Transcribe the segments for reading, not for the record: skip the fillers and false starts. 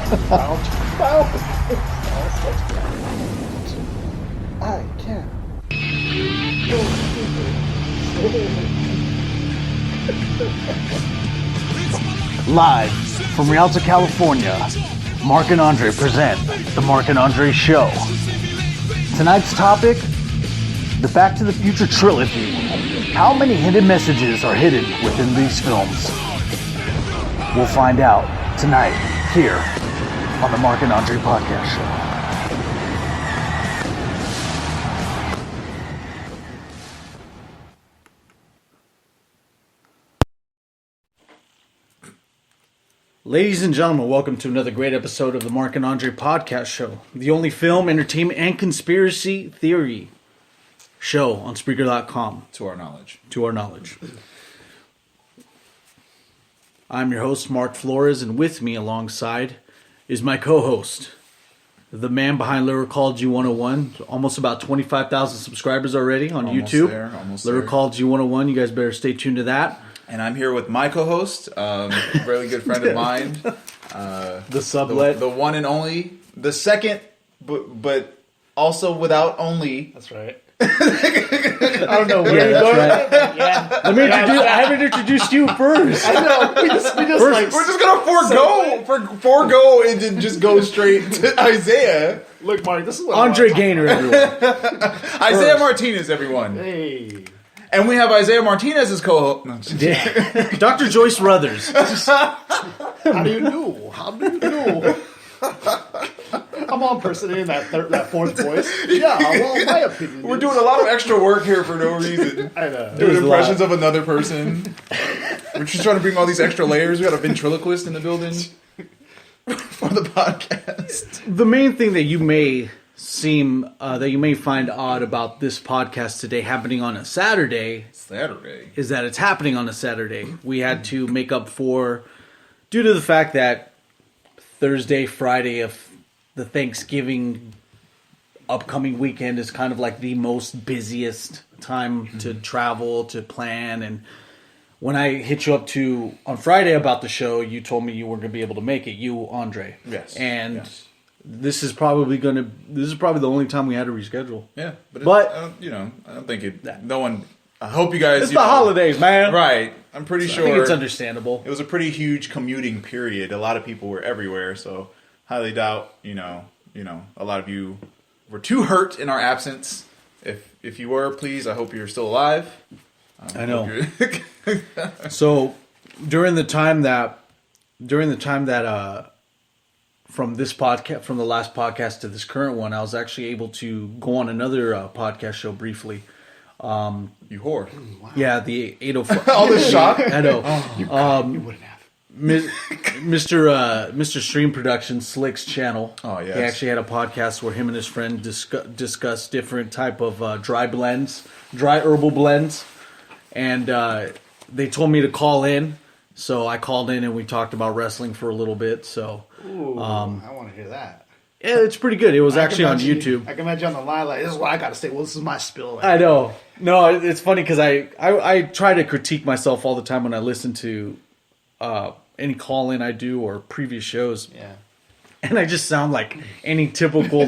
I can. Live from Rialto, California, Mark and Andre present The Mark and Andre Show. Tonight's topic, the Back to the Future trilogy. How many hidden messages are hidden within these films? We'll find out tonight here on The Mark and Andre Podcast Show. Ladies and gentlemen, welcome to another great episode of the Mark and Andre Podcast Show, the only film, entertainment, and conspiracy theory show on Spreaker.com. To our knowledge. To our knowledge. I'm your host, Mark Flores, and with me alongside is my co-host, the man behind Lyricology 101. Almost about 25,000 subscribers already on YouTube. Almost Lyricology 101. You guys better stay tuned to that. And I'm here with my co-host, a really good friend of mine. The sublet. The one and only. The second, but also without only. That's right. I don't know where you're going. Right. Yeah. I haven't introduced you first. I know. We just we're just gonna forego and then just go straight to Isaiah. Look, Mark, this is what Andre Gaynor, everyone. Isaiah Martinez, everyone. Hey. And we have Isaiah Martinez as co-host. No, Dr. Joyce Ruthers. How do you know? I'm on impersonating that fourth voice. Yeah, well, my opinion. We're doing a lot of extra work here for no reason. I know. Doing impressions of another person. We're just trying to bring all these extra layers. We got a ventriloquist in the building for the podcast. The main thing that you may find odd about this podcast today happening on a Saturday is that it's happening on a Saturday. We had to make up for, due to the fact that Thursday, Friday of the Thanksgiving upcoming weekend is kind of like the most busiest time to travel, to plan. And when I hit you up on Friday about the show, you told me you weren't going to be able to make it. You, Andre. Yes. And yes. This is probably the only time we had to reschedule. Yeah, but I don't think it. No one. I hope you guys. It's the holidays, man. Right. I'm pretty sure. I think it's understandable. It was a pretty huge commuting period. A lot of people were everywhere, so highly doubt. A lot of you were too hurt in our absence. If you were, please, I hope you're still alive. I know. So during the time that from this podcast, from the last podcast to this current one, I was actually able to go on another podcast show briefly. You whore. Wow. Yeah, the 805. All this shock? I know. You wouldn't have. Mr. Stream Production, Slick's channel. Oh, yes. He actually had a podcast where him and his friend discussed different type of dry herbal blends. And they told me to call in. So I called in and we talked about wrestling for a little bit. So, ooh, I want to hear that. Yeah, it's pretty good. It was actually on YouTube. I can imagine on the line, like, this is what I got to say. Well, this is my spill. I know. No, it's funny because I try to critique myself all the time when I listen to any call-in I do or previous shows. Yeah. And I just sound like any typical,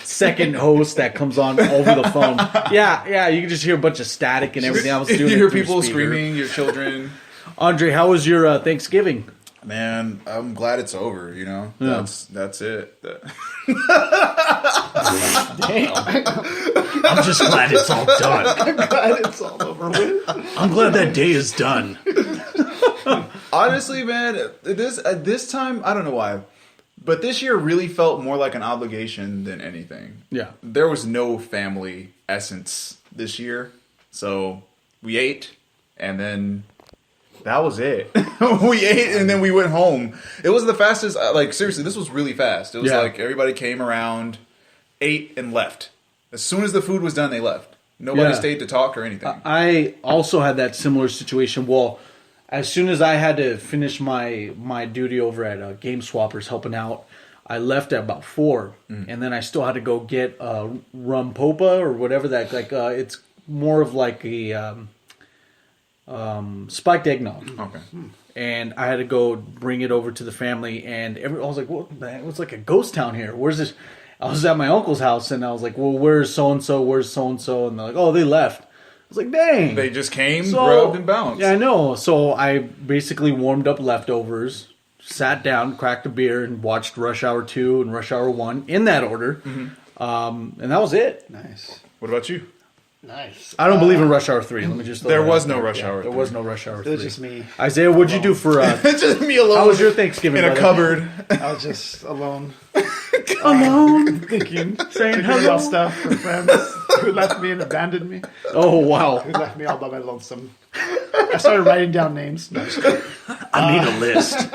second host that comes on over the phone. Yeah, you can just hear a bunch of static and everything. I was doing you hear people screaming, your children. Andre, how was your Thanksgiving? Man, I'm glad it's over, Yeah. That's it. Damn. I'm just glad it's all done. I'm glad it's all over with. I'm glad that day is done. Honestly, man, this time, I don't know why, but this year really felt more like an obligation than anything. Yeah. There was no family essence this year, so we ate, and then that was it. We ate and then we went home. It was the fastest, seriously, this was really fast. It was everybody came around, ate, and left. As soon as the food was done, they left. Nobody stayed to talk or anything. I also had that similar situation. Well, as soon as I had to finish my duty over at Game Swappers helping out, I left at about 4. And then I still had to go get rum popa or whatever that, it's more of like a... spiked eggnog. Okay. And I had to go bring it over to the family, and I was like, "What? Man, it was like a ghost town here. Where's this?" I was at my uncle's house, and I was like, "Well, where's so and so? Where's so and so?" And they're like, "Oh, they left." I was like, "Dang!" They just came, grubbed, and bounced. Yeah, I know. So I basically warmed up leftovers, sat down, cracked a beer, and watched Rush Hour 2 and Rush Hour 1 in that order. And that was it. Nice. What about you? Nice. I don't believe in Rush Hour 3. Let me just. There was no Rush Hour. There was no Rush Hour 3. It was just me. Isaiah, what'd you do for? Just me alone. How was your Thanksgiving? in a cupboard? I was just alone. Alone, Thinking saying about hello. stuff for friends who left me and abandoned me. Oh wow! Who left me all by my lonesome. I started writing down names. No, just kidding. I made a list.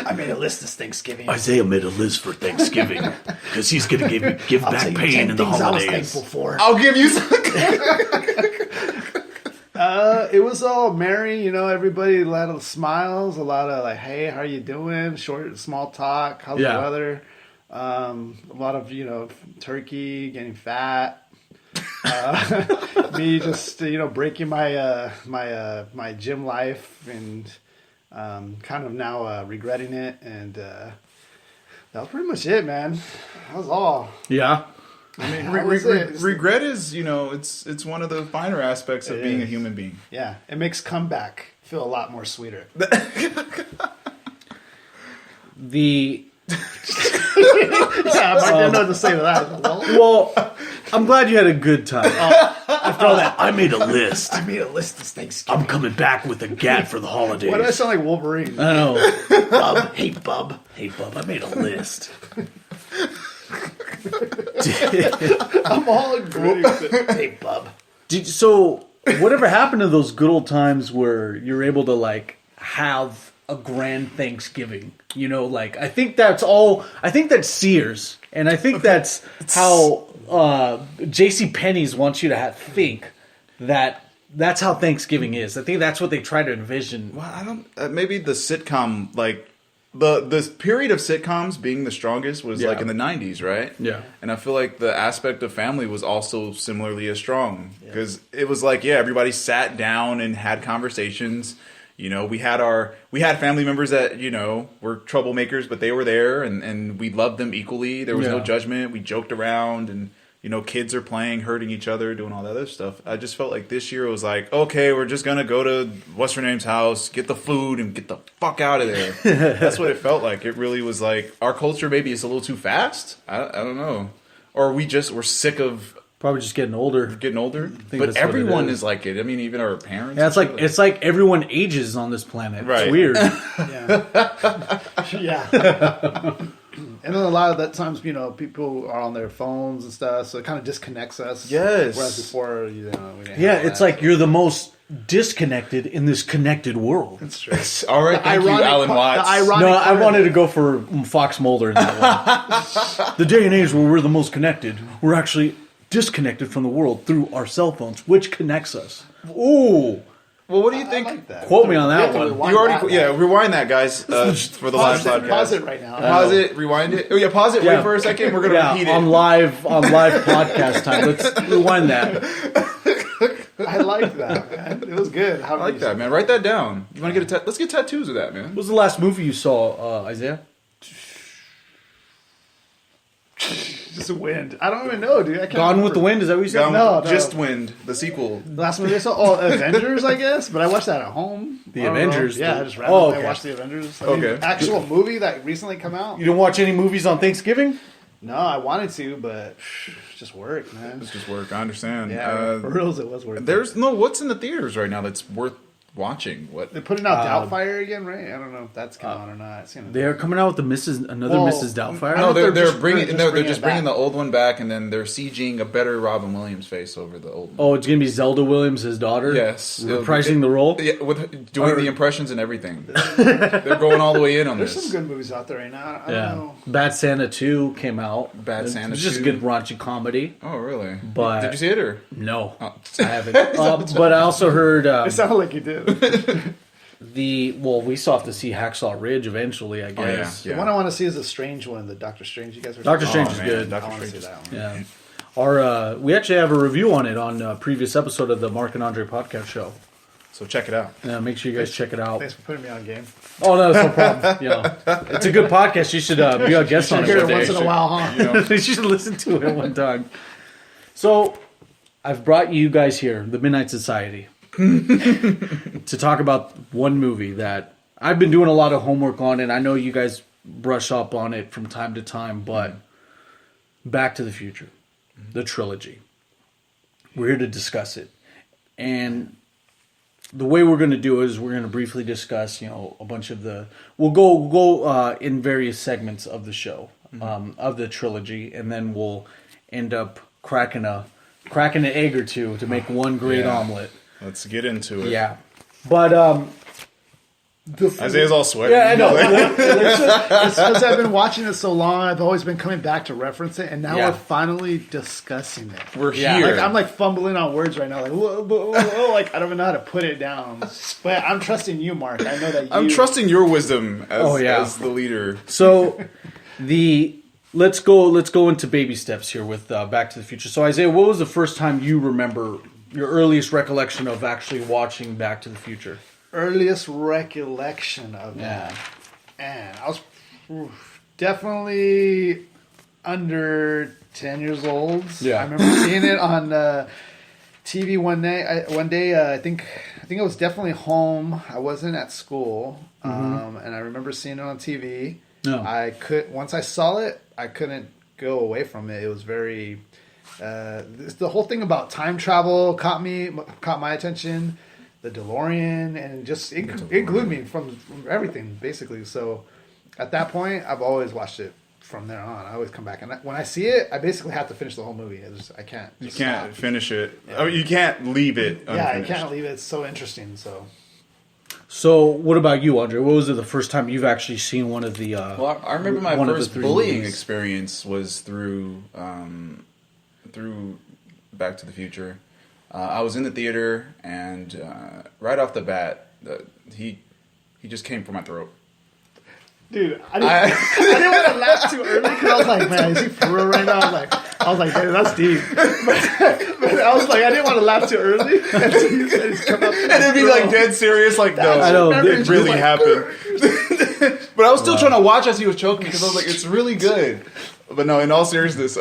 I made a list this Thanksgiving. Isaiah made a list for Thanksgiving because he's gonna give I'll back tell you pain 10 in the things I was holidays. thankful for. I'll give you some. It was all merry, everybody, a lot of smiles, a lot of like, hey, how you doing? Short, small talk. How's the weather? A lot of, turkey, getting fat. Me just, breaking my my gym life and kind of now regretting it. And that was pretty much it, man. That was all. Yeah. I mean, That was it. regret is, it's one of the finer aspects of It being a is. human being. Yeah, it makes comeback feel a lot more sweeter. The Yeah, I didn't know what to say to that. well, I'm glad you had a good time. After all that, I made a list. I made a list this Thanksgiving. I'm coming back with a gat for the holidays. Why do I sound like Wolverine? I know. Bub, hey bub. Hey, bub, I made a list. I'm all agreeing with it. Hey bub. So, whatever happened to those good old times where you're able to like have a grand Thanksgiving? I think that's all. I think that's Sears, and I think that's how J.C. Penney's wants you to think that. That's how Thanksgiving is. I think that's what they try to envision. Well, I don't. Maybe the sitcom, like the period of sitcoms being the strongest was like in the 90s, right? Yeah. And I feel like the aspect of family was also similarly as strong because it was like everybody sat down and had conversations. We had family members that were troublemakers, but they were there and we loved them equally. There was no judgment. We joked around and. Kids are playing, hurting each other, doing all that other stuff. I just felt like this year it was like, okay, we're just going to go to what's her name's house, get the food, and get the fuck out of there. That's what it felt like. It really was like, our culture maybe is a little too fast. I don't know. Or we're sick of Probably just getting older. But everyone is like it. I mean, even our parents. Yeah, it's like everyone ages on this planet. Right. It's weird. Yeah. And then a lot of that times, people are on their phones and stuff, so it kind of disconnects us. Yes. Whereas before, we didn't have It's that. like you're the most disconnected in this connected world. That's true. All right, thank you, Alan Watts. No, I wanted to go for Fox Mulder in that one. The day and age where we're the most connected, we're actually disconnected from the world through our cell phones, which connects us. Ooh. Well, what do you think? I like that. Quote me on that You have to one. rewind You already, that. rewind that, guys, for the live podcast. Pause it right now. Pause it, rewind it. Oh yeah, pause it. Yeah. Wait for a second. We're gonna repeat it. on live podcast time. Let's rewind that. I like that, man. It was good. How I like that, man. Write that down. You want to get let's get tattoos of that, man. What was the last movie you saw, Isaiah? Just a wind. I don't even know, dude. I can't Gone remember. with the Wind? Is that what you said? No. Just Wind, the sequel. The last movie I saw, Avengers, I guess, but I watched that at home. The I don't know. Avengers? Yeah, I just randomly okay. watched the Avengers. Okay. Actual movie that recently come out. You didn't watch any movies on Thanksgiving? No, I wanted to, but it's just work, man. It's just work. I understand. Yeah, for reals, it was work. There's what's in the theaters right now that's worth watching. What? They're putting out Doubtfire again, right? I don't know if that's coming on or not. It's gonna They're coming out with another Well, Mrs. Doubtfire? No, they're they're just bringing. bringing No, they're it just bringing back. the old one back, and then they're sieging a better Robin Williams face over the old one. Oh, it's going to be Zelda Williams, his daughter? Yes, Reprising the role? Yeah, with doing the impressions and everything. They're going all the way in on There's this. some good movies out there right now. I don't know. Bad Santa 2 came out. Bad Santa It's just 2. a good raunchy comedy. Oh, really? But- Did you see it or? No, Oh. I haven't. But I also heard It sounded like you did. we still have to see Hacksaw Ridge eventually, I guess. Yeah. The one I want to see is the Strange one, the Doctor Strange. You guys are Doctor Strange Oh, is man, good. Doctor I want to Strange see is- that one. Yeah. We actually have a review on it on a previous episode of the Mark and Andre podcast show. So check it out. Yeah, make sure you guys check it out. Thanks for putting me on game. Oh, no, that's no problem. You know, it's a good podcast. You should be a guest on it one day. Once in a while, huh? You know. You should listen to it one time. So, I've brought you guys here, the Midnight Society, to talk about one movie that I've been doing a lot of homework on, and I know you guys brush up on it from time to time, but Back to the Future, the trilogy. We're here to discuss it. And the way we're going to do it is we're going to briefly discuss, a bunch of the... We'll go in various segments of the show, of the trilogy, and then we'll end up cracking an egg or two to make one great omelet. Let's get into it. Yeah. But... Isaiah's all sweaty. Yeah, I know. It's because I've been watching it so long. I've always been coming back to reference it, and now we're finally discussing it. We're here. I'm fumbling on words right now. Whoa, I don't even know how to put it down. But I'm trusting you, Mark. I know that I'm trusting your wisdom as the leader. So let's go into baby steps here with Back to the Future. So Isaiah, what was the first time you remember your earliest recollection of actually watching Back to the Future? Earliest recollection of that. And I was definitely under 10 years old. Yeah. I remember seeing it on TV one day. I think I was definitely home. I wasn't at school. And I remember seeing it on TV. No. Once I saw it, I couldn't go away from it. It was very the whole thing about time travel caught my attention. The DeLorean, and just it glued me from everything basically. So at that point, I've always watched it from there on. I always come back, and when I see it, I basically have to finish the whole movie. I can't. You can't finish it. Yeah. I mean, you can't leave it. Yeah, I can't leave it. It's so interesting. So what about you, Andre? What was the first time you've actually seen one of the? Well, I remember my first bullying experience was through Back to the Future. I was in the theater, and right off the bat, he just came for my throat. Dude, I didn't want to laugh too early because I was like, man, is he for real right now? I was like, man, that's deep. But I was like, I didn't want to laugh too early. And so he said he's come up and it'd be like dead serious, like, no, I know, it really happened. But I was still trying to watch as he was choking because I was like, it's really good. But no, in all seriousness,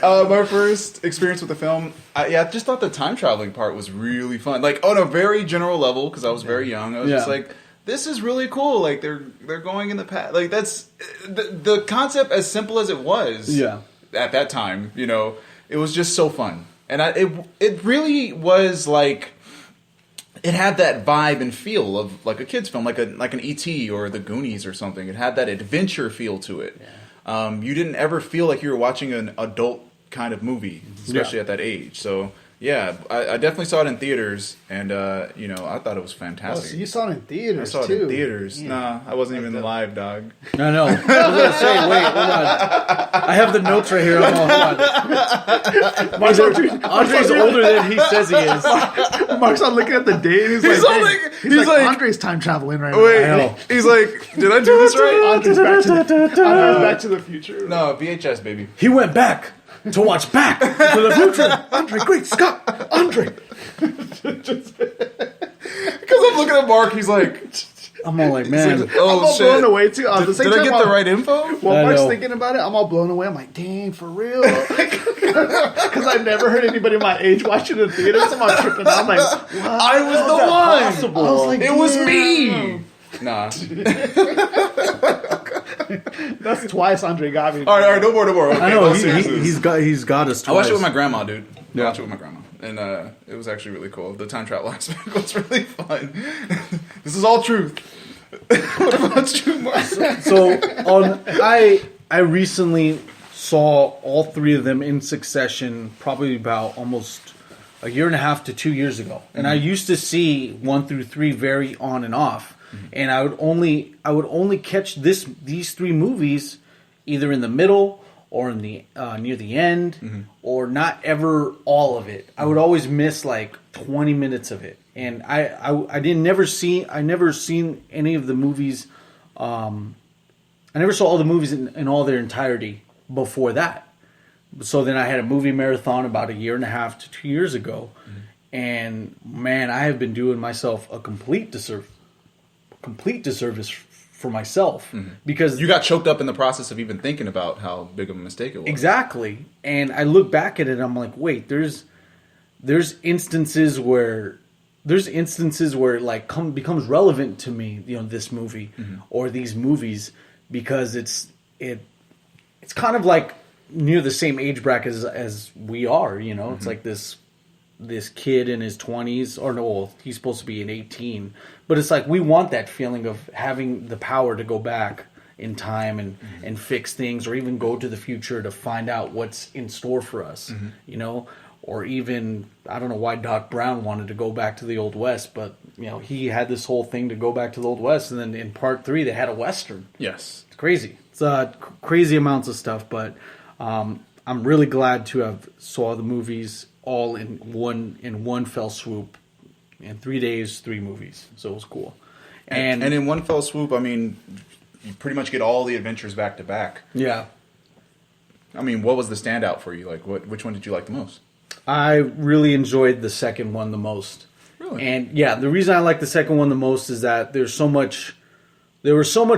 my first experience with the film, I just thought the time traveling part was really fun. Like on a very general level, because I was very young, I was just like, "This is really cool." Like they're going in the past. Like that's the concept, as simple as it was. Yeah. At that time, it was just so fun, and it really was like. It had that vibe and feel of like a kid's film, like an E.T. or the Goonies or something. It had that adventure feel to it. Yeah. You didn't ever feel like you were watching an adult kind of movie, especially at that age. So yeah, I definitely saw it in theaters, and I thought it was fantastic. Oh, so you saw it in theaters? I saw it in theaters. Yeah. Nah, I wasn't even live, dog. No. I was gonna say, wait, hold on. I have the notes right here. Hold on. Andre's older than he says he is. Mark's not looking at the date. He's like Andre's time traveling right now. Wait, he's like, did I do this right? Andre's Back to the Future. No, VHS, baby. He went back to watch Back to the Future. Andre, great Scott, Andre. Because I'm looking at Mark, he's like, I'm all like, man, like, I'm all blown away too. Did I get the right info? While Mark's thinking about it, I'm all blown away. I'm like, dang, for real? Because I've never heard anybody my age watching in the theater. So I'm tripping out. I'm like, what? I was the one. Possible? I was like, it was me. Nah. That's twice Andre got me. All right, no more. Okay, I know he's got us twice. I watched it with my grandma, dude. I watched it with my grandma, and it was actually really cool. The time travel aspect was really fun. This is all truth. What about you, Mark? So I recently saw all three of them in succession, probably about almost a year and a half to 2 years ago, and I used to see 1 through 3 very on and off. And I would only catch these three movies either in the middle or in the near the end, or not ever all of it. I would always miss like 20 minutes of it, and I never seen any of the movies. I never saw all the movies in all their entirety before that. So then I had a movie marathon about a year and a half to 2 years ago, And man, I have been doing myself a complete disservice for myself because you got choked up in the process of even thinking about how big of a mistake it was. Exactly. And I look back at it and I'm like, wait, there's instances where it like becomes relevant to me, this movie or these movies, because it's kind of like near the same age bracket as we are, It's like this kid in his 20s, or no, he's supposed to be in 18, but it's like we want that feeling of having the power to go back in time and fix things, or even go to the future to find out what's in store for us, or even, I don't know why Doc Brown wanted to go back to the Old West, but he had this whole thing to go back to the Old West, and then in part 3 they had a Western. Yes. It's crazy. It's crazy amounts of stuff, but I'm really glad to have saw the movies all in one fell swoop. In 3 days, 3 movies. So it was cool. And in one fell swoop, I mean, you pretty much get all the adventures back to back. Yeah. I mean, what was the standout for you? Like, which one did you like the most? I really enjoyed the second one the most. Really? And yeah, the reason I like the second one the most is that there was so much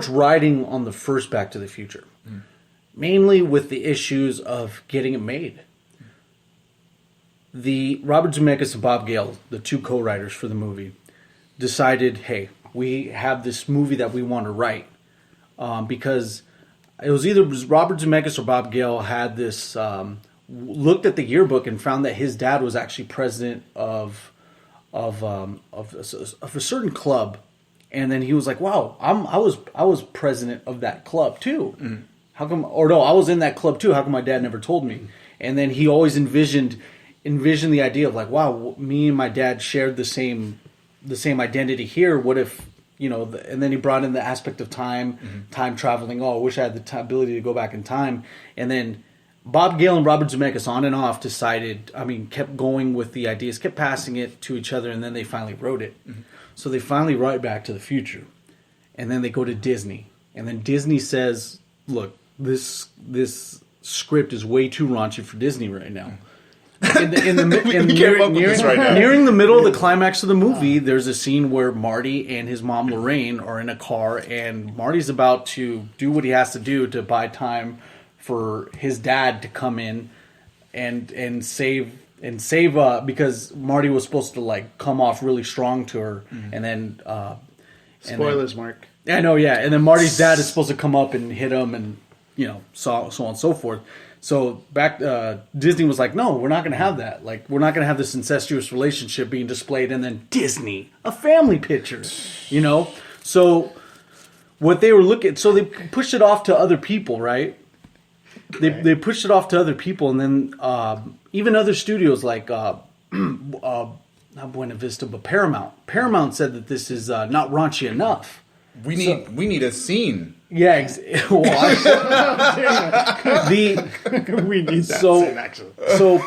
riding on the first Back to the Future. Mainly with the issues of getting it made. The Robert Zemeckis and Bob Gale, the 2 co-writers for the movie, decided, hey, we have this movie that we want to write. Because it was either Robert Zemeckis or Bob Gale had this, looked at the yearbook and found that his dad was actually president of a certain club. And then he was like, wow, I was president of that club too. How come, or no, I was in that club too. How come my dad never told me? And then he always envisioned the idea of like, wow, me and my dad shared the same identity here. What if, and then he brought in the aspect of time, time traveling. Oh, I wish I had the ability to go back in time. And then Bob Gale and Robert Zemeckis on and off kept going with the ideas, kept passing it to each other, and then they finally wrote it. So they finally write Back to the Future. And then they go to Disney. And then Disney says, look, this script is way too raunchy for Disney right now. Nearing the middle of the climax of the movie, there's a scene where Marty and his mom Lorraine are in a car, and Marty's about to do what he has to do to buy time for his dad to come in and save because Marty was supposed to like come off really strong to her, and then spoilers, Mark. I know, yeah, and then Marty's dad is supposed to come up and hit him, and so on and so forth. So Disney was like, no, we're not going to have that. Like, we're not going to have this incestuous relationship being displayed, and then Disney, a family picture, So what they were so they pushed it off to other people, right? They pushed it off to other people, and then even other studios like not Buena Vista, but Paramount. Paramount said that this is not raunchy enough. We need a scene. Yeah, we need that scene, actually. So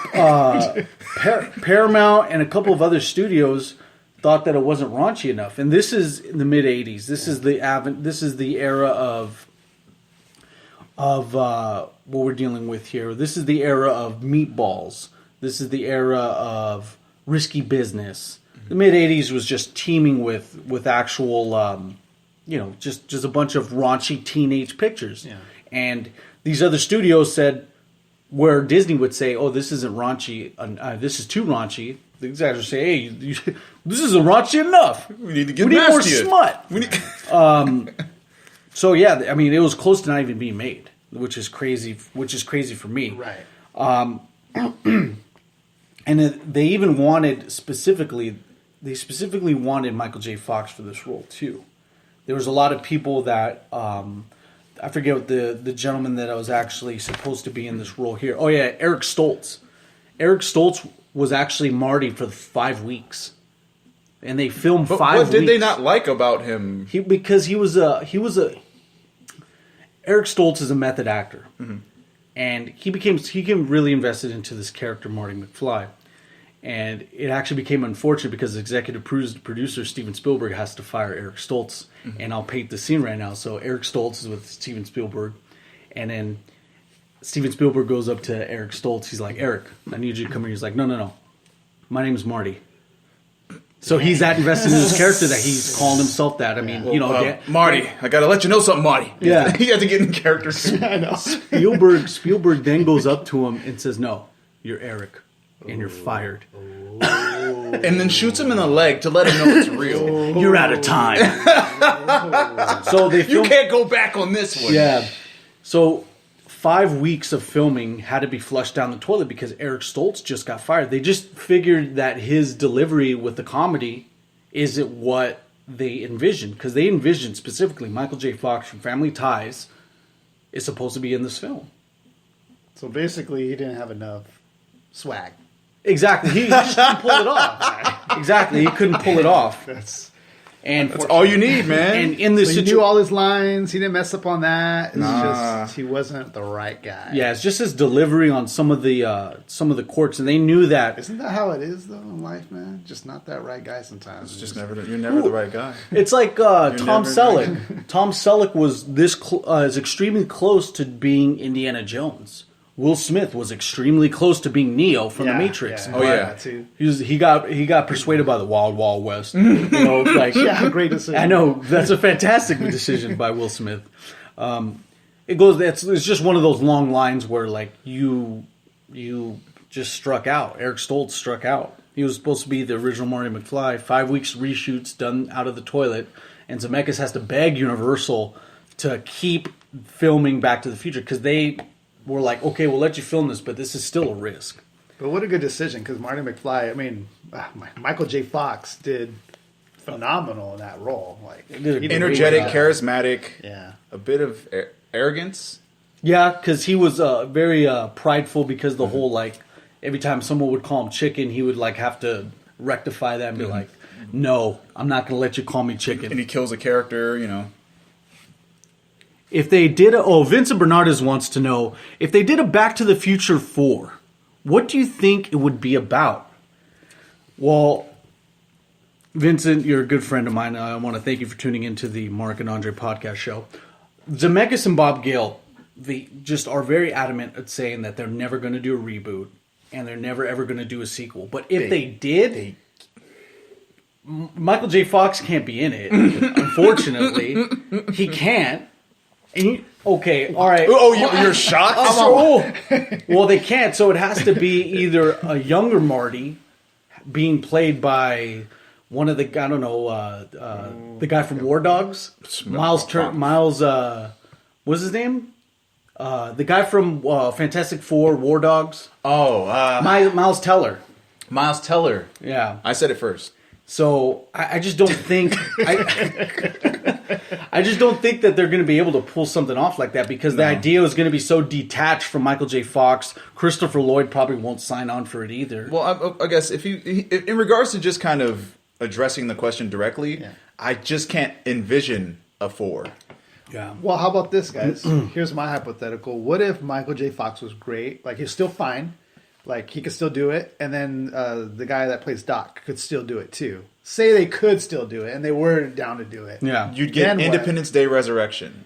Paramount and a couple of other studios thought that it wasn't raunchy enough, and this is in the mid '80s. This is the era of what we're dealing with here. This is the era of Meatballs. This is the era of Risky Business. The mid '80s was just teeming with actual. Just a bunch of raunchy teenage pictures. Yeah. And these other studios said, where Disney would say, oh, this isn't raunchy, this is too raunchy. These guys would say, hey, this isn't raunchy enough. We need to get more smut. So, yeah, I mean, it was close to not even being made, which is crazy for me. Right. And they even wanted specifically wanted Michael J. Fox for this role, too. There was a lot of people that I forget what the gentleman that I was actually supposed to be in this role here. Oh yeah, Eric Stoltz. Eric Stoltz was actually Marty for 5 weeks, and they filmed 5 weeks. What did they not like about him? Because he was a Eric Stoltz is a method actor, and he became really invested into this character Marty McFly. And it actually became unfortunate because executive producer Steven Spielberg has to fire Eric Stoltz. And I'll paint the scene right now. So Eric Stoltz is with Steven Spielberg. And then Steven Spielberg goes up to Eric Stoltz. He's like, Eric, I need you to come here. He's like, no. My name is Marty. So he's that invested in his character that he's calling himself that. I mean, Marty, I gotta let you know something, Marty. Yeah. He had to get in character too. I know. Spielberg then goes up to him and says, "No, you're Eric, and you're fired." And then shoots him in the leg to let him know it's real. You're out of time. So You can't go back on this one. Yeah. So 5 weeks of filming had to be flushed down the toilet because Eric Stoltz just got fired. They just figured that his delivery with the comedy isn't what they envisioned. Because they envisioned specifically Michael J. Fox from Family Ties is supposed to be in this film. So basically, he didn't have enough swag. Exactly. He just couldn't pull it off. Exactly. He couldn't pull it off. That's all you need, man. And in this he knew all his lines. He didn't mess up on that. It's just he wasn't the right guy. Yeah, it's just his delivery on some of the quirks, and they knew that. Isn't that how it is though in life, man? Just not that right guy sometimes. It's just you're never the right guy. It's like Tom Selleck. Tom Selleck was is extremely close to being Indiana Jones. Will Smith was extremely close to being Neo from The Matrix. Yeah. Oh yeah, too. He got persuaded by the Wild Wild West. Great decision. I know that's a fantastic decision by Will Smith. It's just one of those long lines where like you just struck out. Eric Stoltz struck out. He was supposed to be the original Marty McFly. 5 weeks reshoots done out of the toilet, and Zemeckis has to beg Universal to keep filming Back to the Future because they were like, okay, we'll let you film this, but this is still a risk. But what a good decision, because Marty McFly, I mean, Michael J. Fox did phenomenal in that role. Like energetic, charismatic, a bit of arrogance. Yeah, because he was very prideful because the whole, like, every time someone would call him chicken, he would, like, have to rectify that and be like, no, I'm not going to let you call me chicken. And he kills a character, If they did Vincent Bernardes wants to know, if they did a Back to the Future 4, what do you think it would be about? Well, Vincent, you're a good friend of mine. I want to thank you for tuning into the Mark and Andre podcast show. Zemeckis and Bob Gale, they just are very adamant at saying that they're never going to do a reboot and they're never ever going to do a sequel. But if they did, Michael J. Fox can't be in it. Unfortunately, he can't. Okay, all right. Oh, you're shocked? Well, they can't, so it has to be either a younger Marty being played by one of the, I don't know, the guy from War Dogs. Miles, what's his name? The guy from Fantastic Four, War Dogs. Miles Teller. Miles Teller. Yeah. I said it first. So I just don't think I just don't think that they're going to be able to pull something off like that because the idea is going to be so detached from Michael J. Fox. Christopher Lloyd probably won't sign on for it either. Well, I guess if in regards to just kind of addressing the question directly, I just can't envision a 4. Yeah. Well, how about this, guys? Here's my hypothetical. What if Michael J. Fox was great? Like, he's still fine. Like, he could still do it. And then the guy that plays Doc could still do it, too. Say they could still do it, and they were down to do it. Yeah. You'd get Independence Day Resurrection.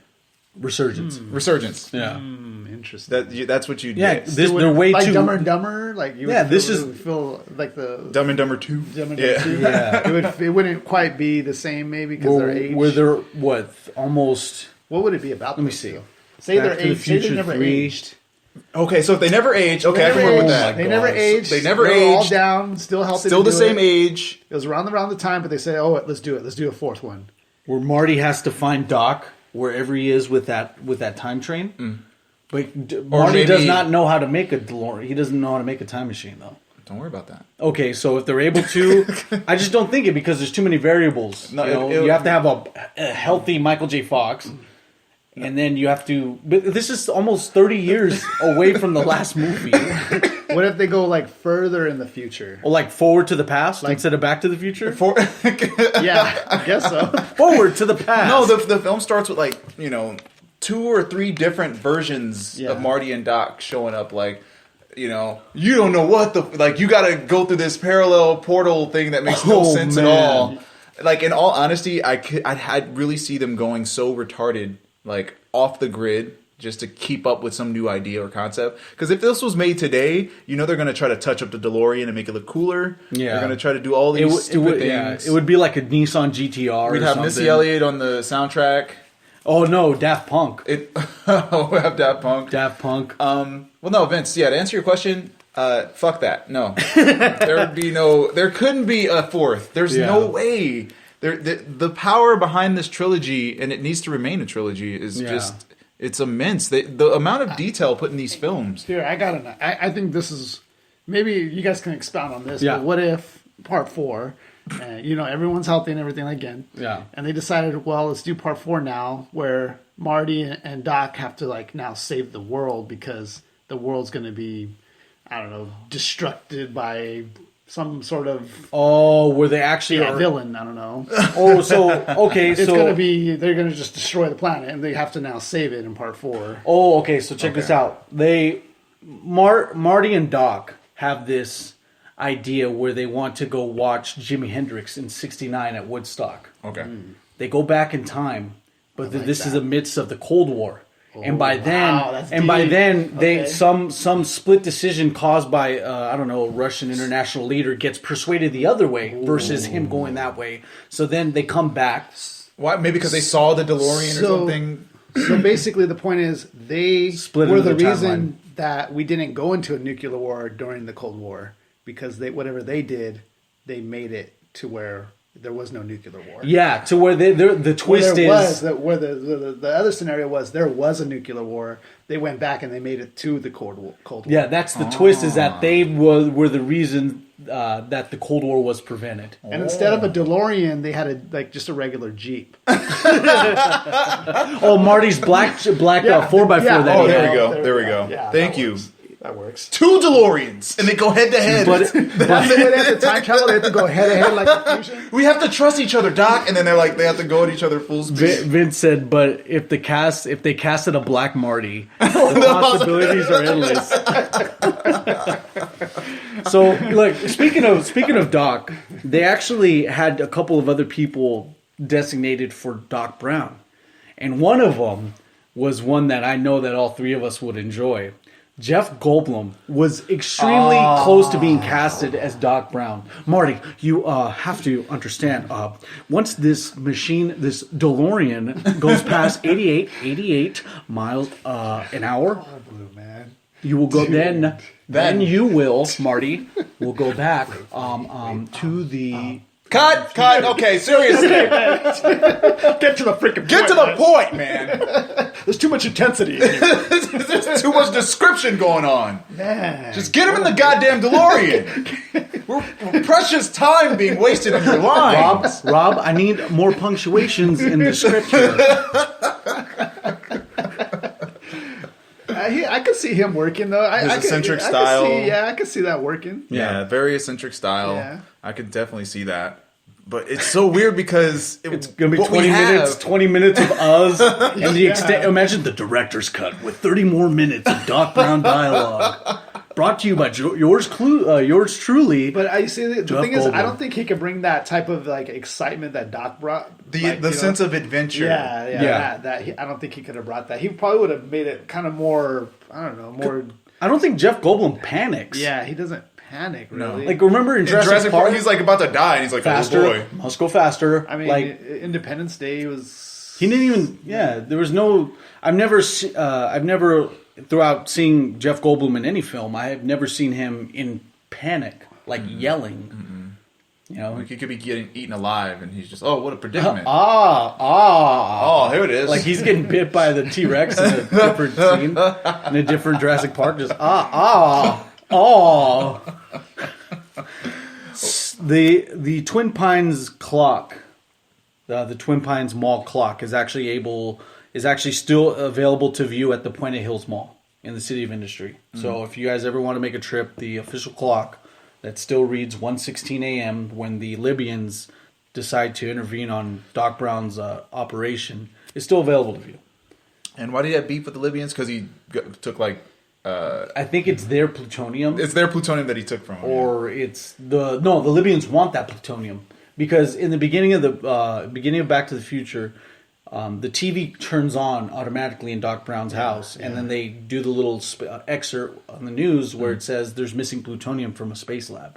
Resurgence. Yeah. Interesting. That's what you'd get. They're way like too... Dumber and Dumber? Like, you would feel like the... Dumb and Dumber 2. Dumb and Dumber 2. Yeah. It wouldn't quite be the same, maybe, because their age. Were there, almost... What would it be about? Let me see. Say they're aged. Say they never aged. Okay, so if they never aged, I can work with that. They never aged. They never aged. All aged. down, still healthy. Still the same age. It was around the time, but they say, "Oh, let's do it. Let's do a 4th one." Where Marty has to find Doc wherever he is with that time train. But Marty does not know how to make a DeLorean. He doesn't know how to make a time machine, though. Don't worry about that. Okay, so if they're able to, I just don't think it because there's too many variables. No, you have to have a healthy Michael J. Fox. And then you have to... But this is almost 30 years away from the last movie. What if they go, like, further in the future? Or, like, forward to the past instead of back to the future? Yeah, I guess so. Forward to the past. No, the film starts with, like, 2 or 3 different versions of Marty and Doc showing up, like... you don't know what you got to go through this parallel portal thing that makes no sense at all. Like, in all honesty, I'd really see them going so retarded, like, off the grid, just to keep up with some new idea or concept. Because if this was made today, they're going to try to touch up the DeLorean and make it look cooler. Yeah. They're going to try to do all these stupid things. Yeah. It would be like a Nissan GTR. We'd have Missy Elliott on the soundtrack. Oh, no, Daft Punk. We have Daft Punk. Daft Punk. Well, no, Vince, to answer your question, fuck that. No. There couldn't be a fourth. There's no way. The power behind this trilogy, and it needs to remain a trilogy, is just... It's immense. The amount of detail put in these films. Here, I think this is... Maybe you guys can expound on this, but what if part 4... everyone's healthy and everything again. Yeah. And they decided, well, let's do part 4 now, where Marty and Doc have to now save the world because the world's going to be, I don't know, destructed by some sort of... Oh, where they actually are... villain, I don't know. Okay, it's going to be... They're going to just destroy the planet, and they have to now save it in part 4. Oh, okay, so check this out. Marty and Doc have this idea where they want to go watch Jimi Hendrix in '69 at Woodstock. Okay. They go back in time, but this is amidst of the Cold War. And by then, they some split decision caused by a Russian international leader gets persuaded the other way versus him going that way. So then they come back. Why? Maybe because they saw the DeLorean or something. So basically, the point is they were the reason that we didn't go into a nuclear war during the Cold War because whatever they did, they made it to where there was no nuclear war. Yeah, to where the twist is... Where the other scenario was there was a nuclear war. They went back and they made it to the Cold War. Yeah, that's the twist, is that they were the reason that the Cold War was prevented. And instead of a DeLorean, they had just a regular Jeep. Marty's black 4x4 There we go. Yeah, Thank you. That works. 2 DeLoreans, and they go head to head. But they have to time travel. They have to go head to head like a fusion. We have to trust each other, Doc. And then they have to go at each other full speed. Vince said, "But if they casted a black Marty, the possibilities are endless." So, speaking of Doc, they actually had a couple of other people designated for Doc Brown, and one of them was one that I know that all 3 of us would enjoy. Jeff Goldblum was extremely close to being casted as Doc Brown. Marty, you have to understand, once this DeLorean goes past 88 miles an hour, you will go then you will, Marty, will go back to the... Cut! Okay, seriously. Get to the freaking point. Get to the point, man. There's too much intensity in here. There's too much description going on. Man. Just get him in the goddamn DeLorean. We're precious time being wasted on your lines. Rob, I need more punctuations in the script here. I could see him working though. His eccentric style. I could see that working. Yeah, very eccentric style. Yeah. I could definitely see that. But it's so weird because it's gonna be 20 minutes. 20 minutes of us, and the extent. Imagine the director's cut with 30 more minutes of Doc Brown dialogue. Brought to you by yours truly. But I see the thing is, I don't think he could bring that type of excitement that Doc brought. The sense of adventure. Yeah. I don't think he could have brought that. He probably would have made it kind of more. I don't know, more. I don't think Jeff Goldblum panics. Yeah, he doesn't panic really. Like remember in Jurassic Park, he's about to die, and he's like, faster, "Oh boy, must go faster." I mean, Independence Day was. He didn't even. Yeah, there was no. I've never throughout seeing Jeff Goldblum in any film, I have never seen him in panic, yelling. Mm-hmm. Like he could be getting eaten alive, and he's just, what a predicament. Oh, here it is. Like he's getting bit by the T-Rex in a different scene, in a different Jurassic Park. Just The Twin Pines clock, the Twin Pines Mall clock is actually still available to view at the Point of Hills Mall in the City of Industry. Mm-hmm. So if you guys ever want to make a trip, the official clock that still reads 1:16 a.m. when the Libyans decide to intervene on Doc Brown's operation is still available to view. And why did he have beef with the Libyans? Because he took I think it's their plutonium. It's their plutonium that he took from them. Or it's the Libyans want that plutonium because in the beginning of Back to the Future, the TV turns on automatically in Doc Brown's house, and then they do the little excerpt on the news where it says there's missing plutonium from a space lab.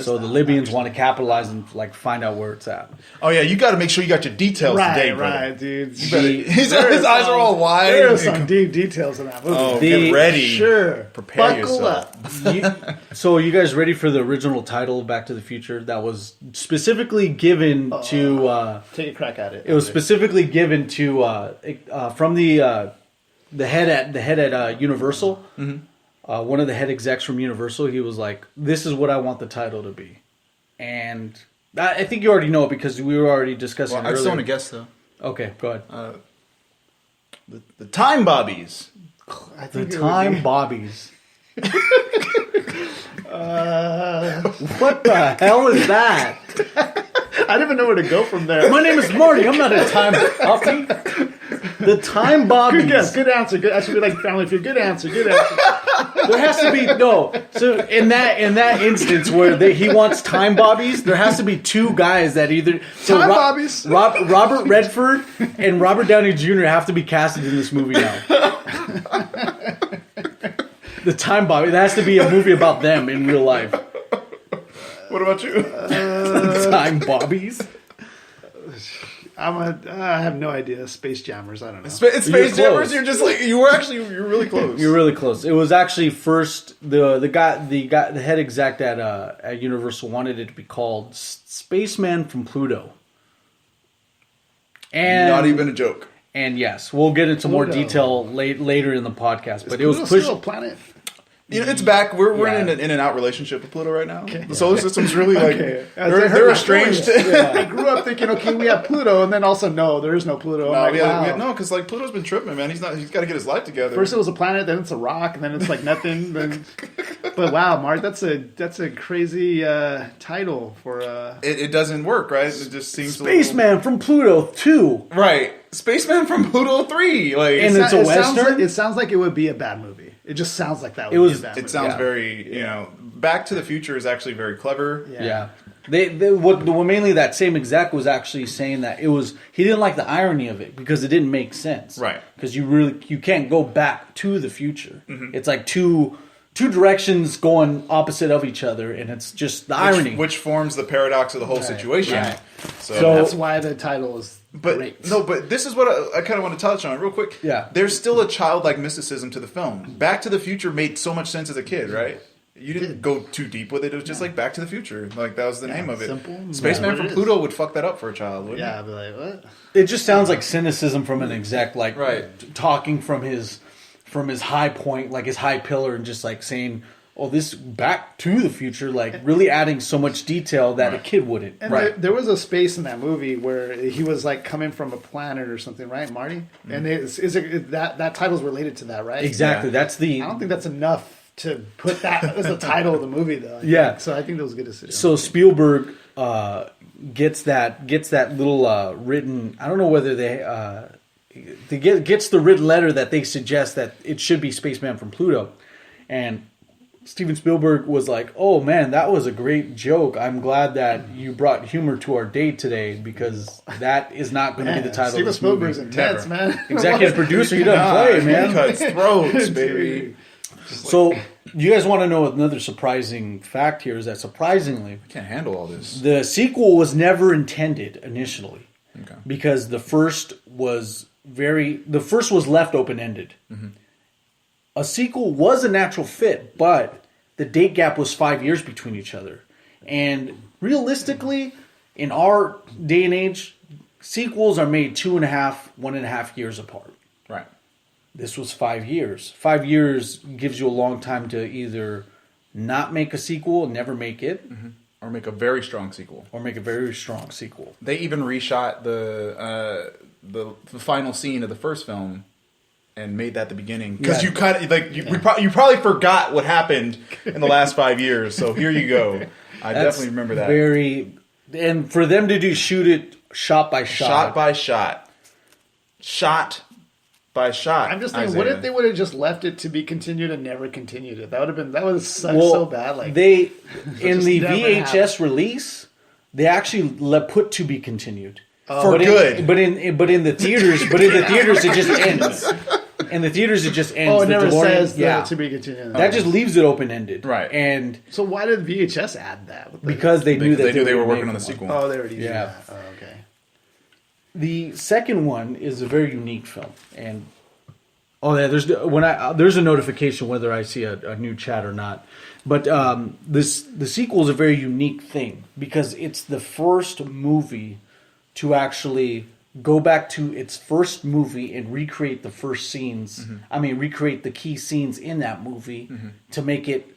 So the Libyans want to capitalize and like find out where it's at. Oh yeah, you got to make sure you got your details today, brother. Right, dude. His eyes are all wide. There are some deep details in that movie. Oh, get ready. Sure. Prepare Buckle yourself. up. So are you guys ready for the original title of Back to the Future that was specifically given to... Take a crack at it. It was specifically given to from the head at Universal. One of the head execs from Universal. He was like, "This is what I want the title to be," and I think you already know it because we were already discussing. I just want to guess though. Okay, go ahead. The Time Bobbies. The Time Bobbies. What the hell is that? I don't even know where to go from there. My name is Marty. I'm not a time Bobby. The Time Bobbies. Good guess. Good answer. Good. I should be like Family Feud. Good answer. Good answer. There has to be So in that instance where he wants Time Bobbies, there has to be two guys that either Time Bobbies. Robert Redford and Robert Downey Jr. have to be casted in this movie now. The Time Bobbies. It has to be a movie about them in real life. What about you? Time Bobbies. I have no idea. Space Jammers. I don't know. It's Space Jammers. You're just like you're really close. You're really close. It was actually first the head exec at Universal wanted it to be called Spaceman from Pluto. And not even a joke. And yes, we'll get into more detail later in the podcast. But it was pushed. Still a planet? You know, it's back. We're in an in-and-out relationship with Pluto right now. Okay. The solar system's really like they're estranged. I grew up thinking, okay, we have Pluto, and then also no, there is no Pluto. No, because like Pluto's been tripping, man. He's got to get his life together. First it was a planet, then it's a rock, and then it's like nothing. But wow, Mark, that's a crazy title for. It doesn't work, right? It just seems Spaceman from Pluto 2. Right, Spaceman from Pluto 3. Like, and it's a Western. It sounds like it would be a bad movie. It just sounds like that would be a bad movie. It sounds very, you know, Back to the Future is actually very clever. Yeah. What mainly that same exec was actually saying that he didn't like the irony of it because it didn't make sense. Right. Because you can't go back to the future. Mm-hmm. It's like two directions going opposite of each other, and it's just the irony. Which forms the paradox of the whole situation. Right. So that's why the title is great. No, but this is what I kind of want to touch on real quick. Yeah. There's still a childlike mysticism to the film. Back to the Future made so much sense as a kid, right? You didn't go too deep with it. It was just like Back to the Future. Like, that was the name of it. Simple. Spaceman from Pluto would fuck that up for a child, wouldn't it? Yeah, I'd be like, what? It just sounds like cynicism from an exec, like talking from his high point, like his high pillar, and just like saying, "Oh, this Back to the Future," like really adding so much detail that a kid wouldn't. And there was a space in that movie where he was like coming from a planet or something, right, Marty? Mm-hmm. And that title's related to that, right? Exactly. Yeah. I don't think that's enough to put that as the title of the movie, though. So I think that was a good decision. So Spielberg gets that little written. I don't know whether they gets the written letter that they suggest that it should be Spaceman from Pluto, and Steven Spielberg was like, "Oh man, that was a great joke. I'm glad that you brought humor to our date today because that is not going to be the title Steven of this movie." Spielberg's intense, man. Executive producer, he doesn't play, man. He cuts throats, baby. So, you guys want to know another surprising fact here is that surprisingly, I can't handle all this. The sequel was never intended initially. Okay. Because the first was left open-ended. Mm-hmm. A sequel was a natural fit, but the date gap was 5 years between each other. And realistically, in our day and age, sequels are made 1.5 years apart. Right. This was 5 years. 5 years gives you a long time to either not make a sequel, never make it, or make a very strong sequel. They even reshot the final scene of the first film and made that the beginning because you kind of you probably forgot what happened in the last 5 years. So here you go. I definitely remember that. And for them to shoot it shot by shot by shot. I'm just thinking, what if they would have just left it to be continued and never continued it? That would have sucked so bad. Like in the VHS release, they actually put to be continued. for good. But in the theaters it just ends. In the theaters it just ends. Oh, it never DeLorean, says to be continued. That just leaves it open ended. Right. And so why did VHS add that? Because they knew they were working on the sequel. Oh, they already yeah. Oh, okay. The second one is a very unique film, and there's a notification whether I see a new chat or not. But the sequel is a very unique thing because it's the first movie to actually go back to its first movie and recreate the first scenes. Mm-hmm. I mean, recreate the key scenes in that movie to make it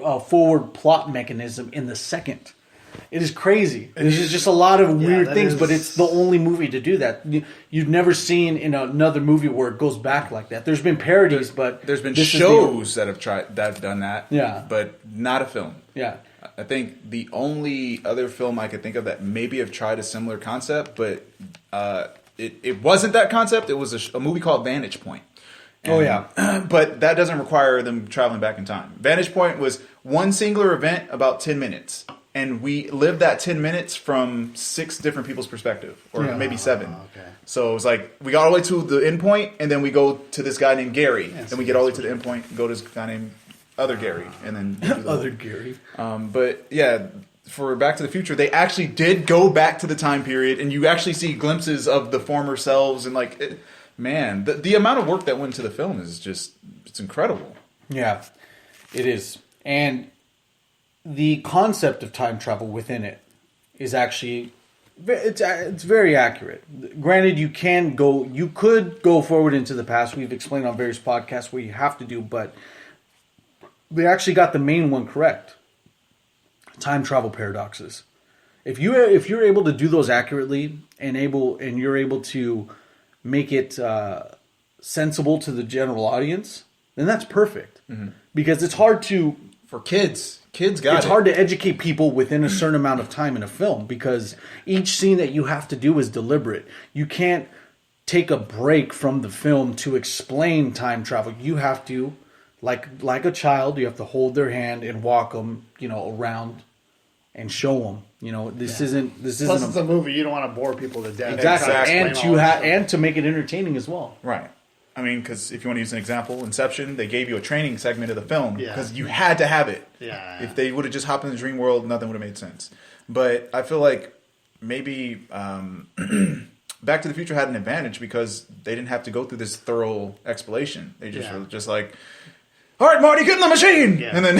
a forward plot mechanism in the second. It is crazy. There's just a lot of weird things, but it's the only movie to do that. You've never seen in another movie where it goes back like that. There's been parodies, but there's been shows that have done that. Yeah, but not a film. Yeah, I think the only other film I could think of that maybe have tried a similar concept, but it wasn't that concept. It was a movie called Vantage Point. But that doesn't require them traveling back in time. Vantage Point was one singular event, about 10 minutes. And we lived that 10 minutes from 6 different people's perspective, or maybe 7. Okay. So it was like, we got all the way to the end point, and then we go to this guy named Gary. And we get all the way to the end point, and go to this guy named Other Gary. And then Other Gary. But yeah, for Back to the Future, they actually did go back to the time period, and you actually see glimpses of the former selves. And like, man, the amount of work that went into the film is just, it's incredible. Yeah, it is. And the concept of time travel within it is actually it's very accurate. Granted, you could go forward into the past. We've explained on various podcasts what you have to do, but they actually got the main one correct. Time travel paradoxes. If you're able to do those accurately and you're able to make it sensible to the general audience, then that's perfect. Mm-hmm. Because it's hard to for kids. It's hard to educate people within a certain amount of time in a film because each scene that you have to do is deliberate. You can't take a break from the film to explain time travel. You have to, like a child, you have to hold their hand and walk them, around and show them. This isn't. Plus, it's a movie. You don't want to bore people to death. Exactly, and to make it entertaining as well. Right. I mean, because if you want to use an example, Inception, they gave you a training segment of the film because you had to have it. Yeah. If they would have just hopped in the dream world, nothing would have made sense. But I feel like maybe Back to the Future had an advantage because they didn't have to go through this thorough explanation. They just were just like, all right, Marty, get in the machine! Yeah. And then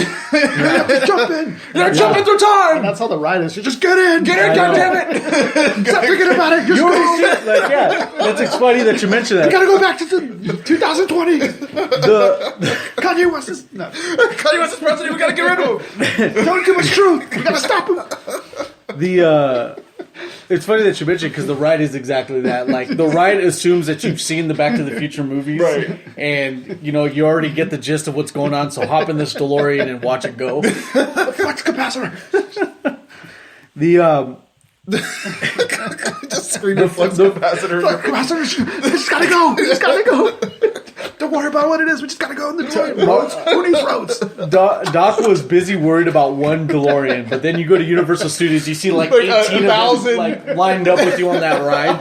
jump in! You're jumping through time! And that's how the ride is. You just get in! Get in, goddammit! Stop thinking about it! Just go! It's funny that you mentioned that. You gotta go back to 2020! Kanye West is... No. Kanye West is president, we gotta get rid of him! Telling too much truth! We gotta stop him! It's funny that you mentioned because the ride is exactly that. Like the ride assumes that you've seen the Back to the Future movies, right? And you already get the gist of what's going on. So hop in this DeLorean and watch it go. Flex capacitor. Just screaming flex capacitor. Flex capacitor. We just gotta go. We just gotta go. Don't worry about what it is. We just gotta go in the roads. Who needs roads? Doc was busy worried about one DeLorean, but then you go to Universal Studios, you see like 18 of them like lined up with you on that ride.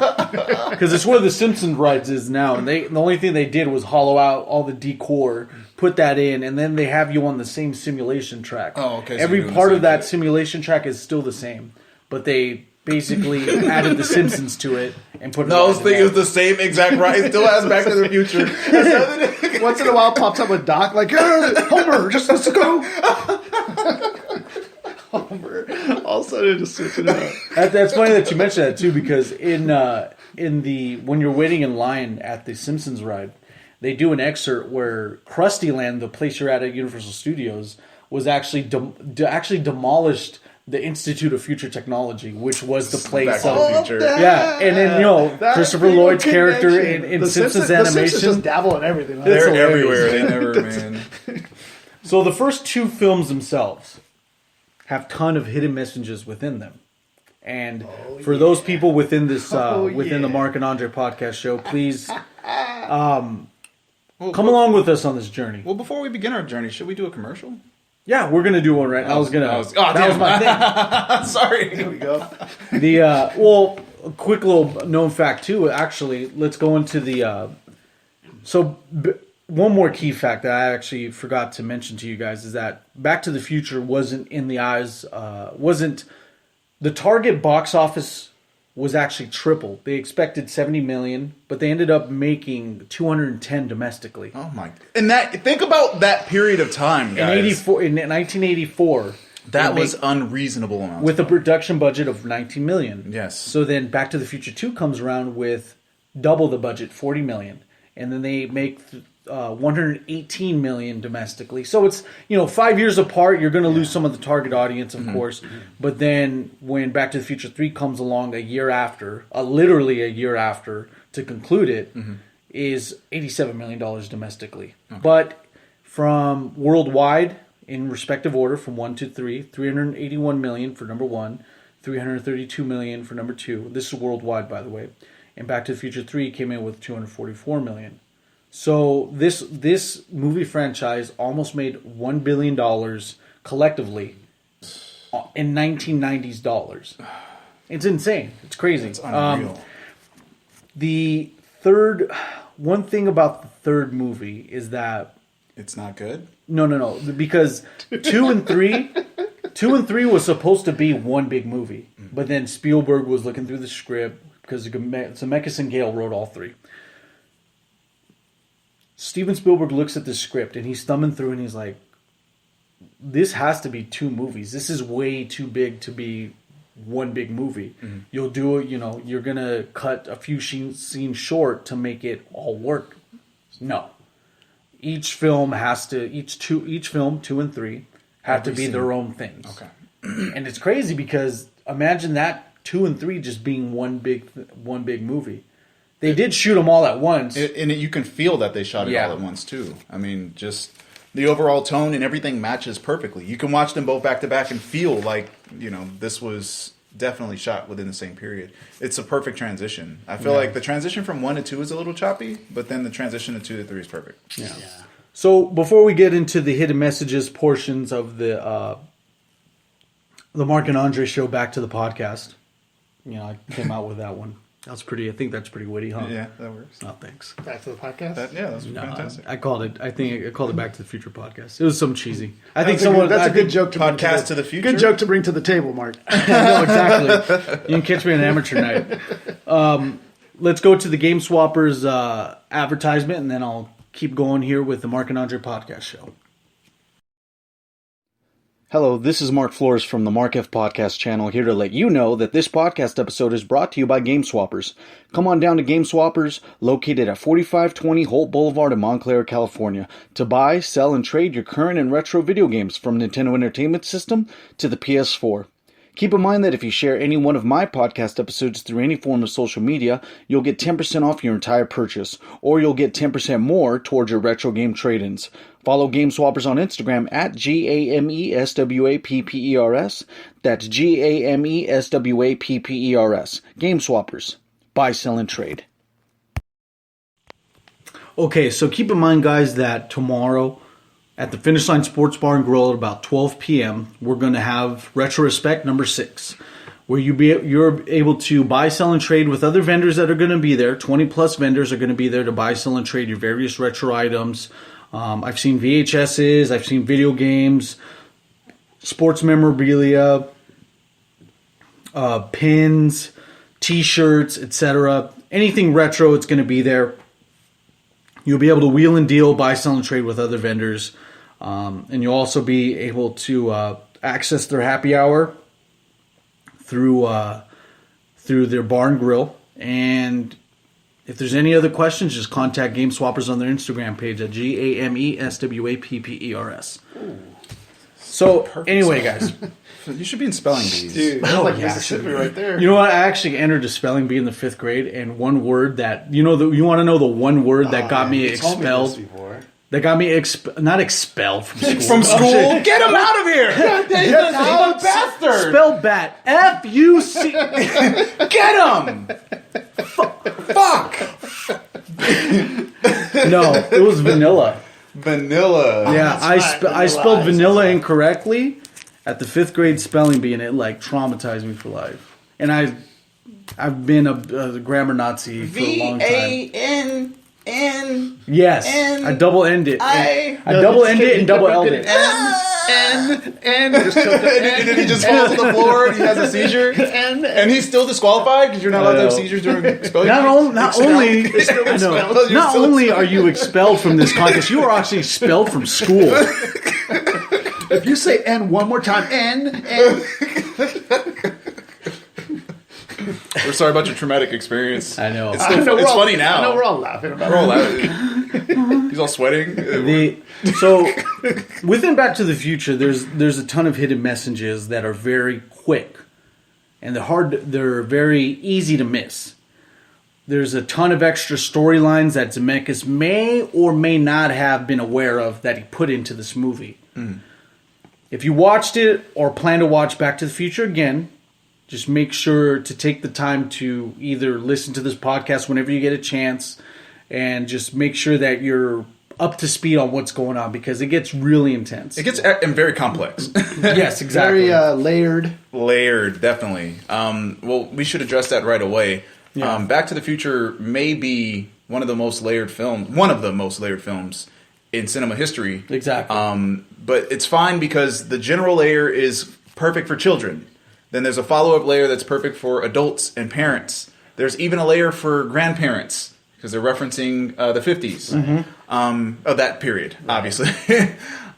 Because it's where the Simpsons rides is now, and the only thing they did was hollow out all the decor, put that in, and then they have you on the same simulation track. Oh, okay. So every part of that simulation track is still the same, but they basically added the Simpsons to it and put it. No, I was thinking it's the same exact ride. It still has Back to the Future. Once in a while, pops up with Doc like, Homer, just let's go. Homer, all of a sudden just switching it up. That's funny that you mentioned that too, because in the when you're waiting in line at the Simpsons ride, they do an excerpt where Krusty Land, the place you're at Universal Studios, was actually demolished the Institute of Future Technology, which was the place of the Future. Yeah, and then Christopher Lloyd's character in Simpsons animation. The Simpsons just dabble in everything. They're everywhere. They never, man. So the first 2 films themselves have ton of hidden messages within them, and for those people within this within the Mark and Andre podcast show, please come along with us on this journey. Well, before we begin our journey, should we do a commercial? Yeah, we're gonna do one right. That was my thing. Sorry. There we go. a quick little known fact too. Actually, let's go into the. One more key fact that I actually forgot to mention to you guys is that Back to the Future wasn't in the eyes. Wasn't the target box office was actually triple. They expected 70 million, but they ended up making 210 domestically. Oh my! And think about that period of time, guys. In 1984. That was unreasonable amount. With a production budget of 19 million. Yes. So then Back to the Future 2 comes around with double the budget, 40 million. And then they make 118 million domestically. So it's, 5 years apart, you're going to lose some of the target audience, of course. But then when Back to the Future 3 comes along a year after, literally a year after, to conclude it, is $87 million domestically. Okay. But from worldwide, in respective order, from 1 to 3, 381 million for number 1, 332 million for number 2. This is worldwide, by the way. And Back to the Future 3 came in with 244 million. So this movie franchise almost made $1 billion collectively in 1990s dollars. It's insane. It's crazy. It's unreal. One thing about the third movie is that it's not good? No. Because 2 and 3 was supposed to be one big movie. But then Spielberg was looking through the script because Zemeckis and Gale wrote all 3. Steven Spielberg looks at the script and he's thumbing through and he's like, this has to be 2 movies. This is way too big to be one big movie. You'll do it, you're going to cut a few scenes short to make it all work. No. Each film, 2 and 3, have to be their own things. Okay. And it's crazy because imagine that 2 and 3 just being one big movie. They did shoot them all at once. And you can feel that they shot it all at once, too. I mean, just the overall tone and everything matches perfectly. You can watch them both back to back and feel like, this was definitely shot within the same period. It's a perfect transition. I feel like the transition from 1 to 2 is a little choppy, but then the transition to 2 to 3 is perfect. Yeah. So before we get into the hidden messages portions of the Mark and Andre show, back to the podcast. I came out with that one. I think that's pretty witty, huh? Yeah, that works. Oh, thanks. Back to the podcast? That's fantastic. I called it Back to the Future podcast. It was some cheesy. That's a good joke to bring podcast to the future. Good joke to bring to the table, Mark. No, exactly. You can catch me on amateur night. Let's go to the Game Swappers advertisement, and then I'll keep going here with the Mark and Andre podcast show. Hello, this is Mark Flores from the Mark F Podcast channel, here to let you know that this podcast episode is brought to you by Game Swappers. Come on down to Game Swappers, located at 4520 Holt Boulevard in Montclair, California, to buy, sell, and trade your current and retro video games from Nintendo Entertainment System to the PS4. Keep in mind that if you share any one of my podcast episodes through any form of social media, you'll get 10% off your entire purchase, or you'll get 10% more towards your retro game trade-ins. Follow Game Swappers on Instagram at GAMESWAPPERS. That's GAMESWAPPERS. Game Swappers. Buy, sell, and trade. Okay, so keep in mind, guys, that tomorrow at the Finish Line Sports Bar and Grill at about 12 p.m., we're going to have Retro Respect number 6, where you're able to buy, sell, and trade with other vendors that are going to be there. 20-plus vendors are going to be there to buy, sell, and trade your various retro items. I've seen VHSs, I've seen video games, sports memorabilia, pins, T-shirts, etc. Anything retro, it's going to be there. You'll be able to wheel and deal, buy, sell, and trade with other vendors. And you'll also be able to access their happy hour through their bar and grill. And if there's any other questions, just contact Game Swappers on their Instagram page at GAMESWAPPERS. So, anyway, guys. You should be in spelling bees. Dude, that's like Mississippi right there. You know what? I actually entered a spelling bee in the 5th grade, and one word that, you want to know the one word that got me expelled? That got me not expelled from school. From school? Get him out of here! Bastard! Spelled bat. F-U-C. Get him! Fuck! No, it was vanilla. Vanilla. Yeah, I spelled vanilla incorrectly at the 5th grade spelling bee, and it traumatized me for life. And I've been a grammar Nazi for a long time. V-A-N-N. Yes, I double end it. I double end it and double L it. And then he just falls to the floor and he has a seizure. And he's still disqualified because you're not allowed to have seizures during expelling. Not only are you expelled from this contest, you are actually expelled from school. If you say N one more time, N. We're sorry about your traumatic experience. I know. It's funny now. I know we're all laughing about it. We're all laughing. He's all sweating. So, within Back to the Future, there's a ton of hidden messages that are very quick, and they're very easy to miss. There's a ton of extra storylines that Zemeckis may or may not have been aware of that he put into this movie. If you watched it or plan to watch Back to the Future again, just make sure to take the time to either listen to this podcast whenever you get a chance and just make sure that you're up to speed on what's going on because it gets really intense. It gets very complex. Yes, exactly. Very layered. Layered, definitely. Well, we should address that right away. Yeah. Back to the Future may be one of the most layered films in cinema history. Exactly. But it's fine because the general layer is perfect for children. Then there's a follow-up layer that's perfect for adults and parents. There's even a layer for grandparents because they're referencing the 50s of that period, obviously.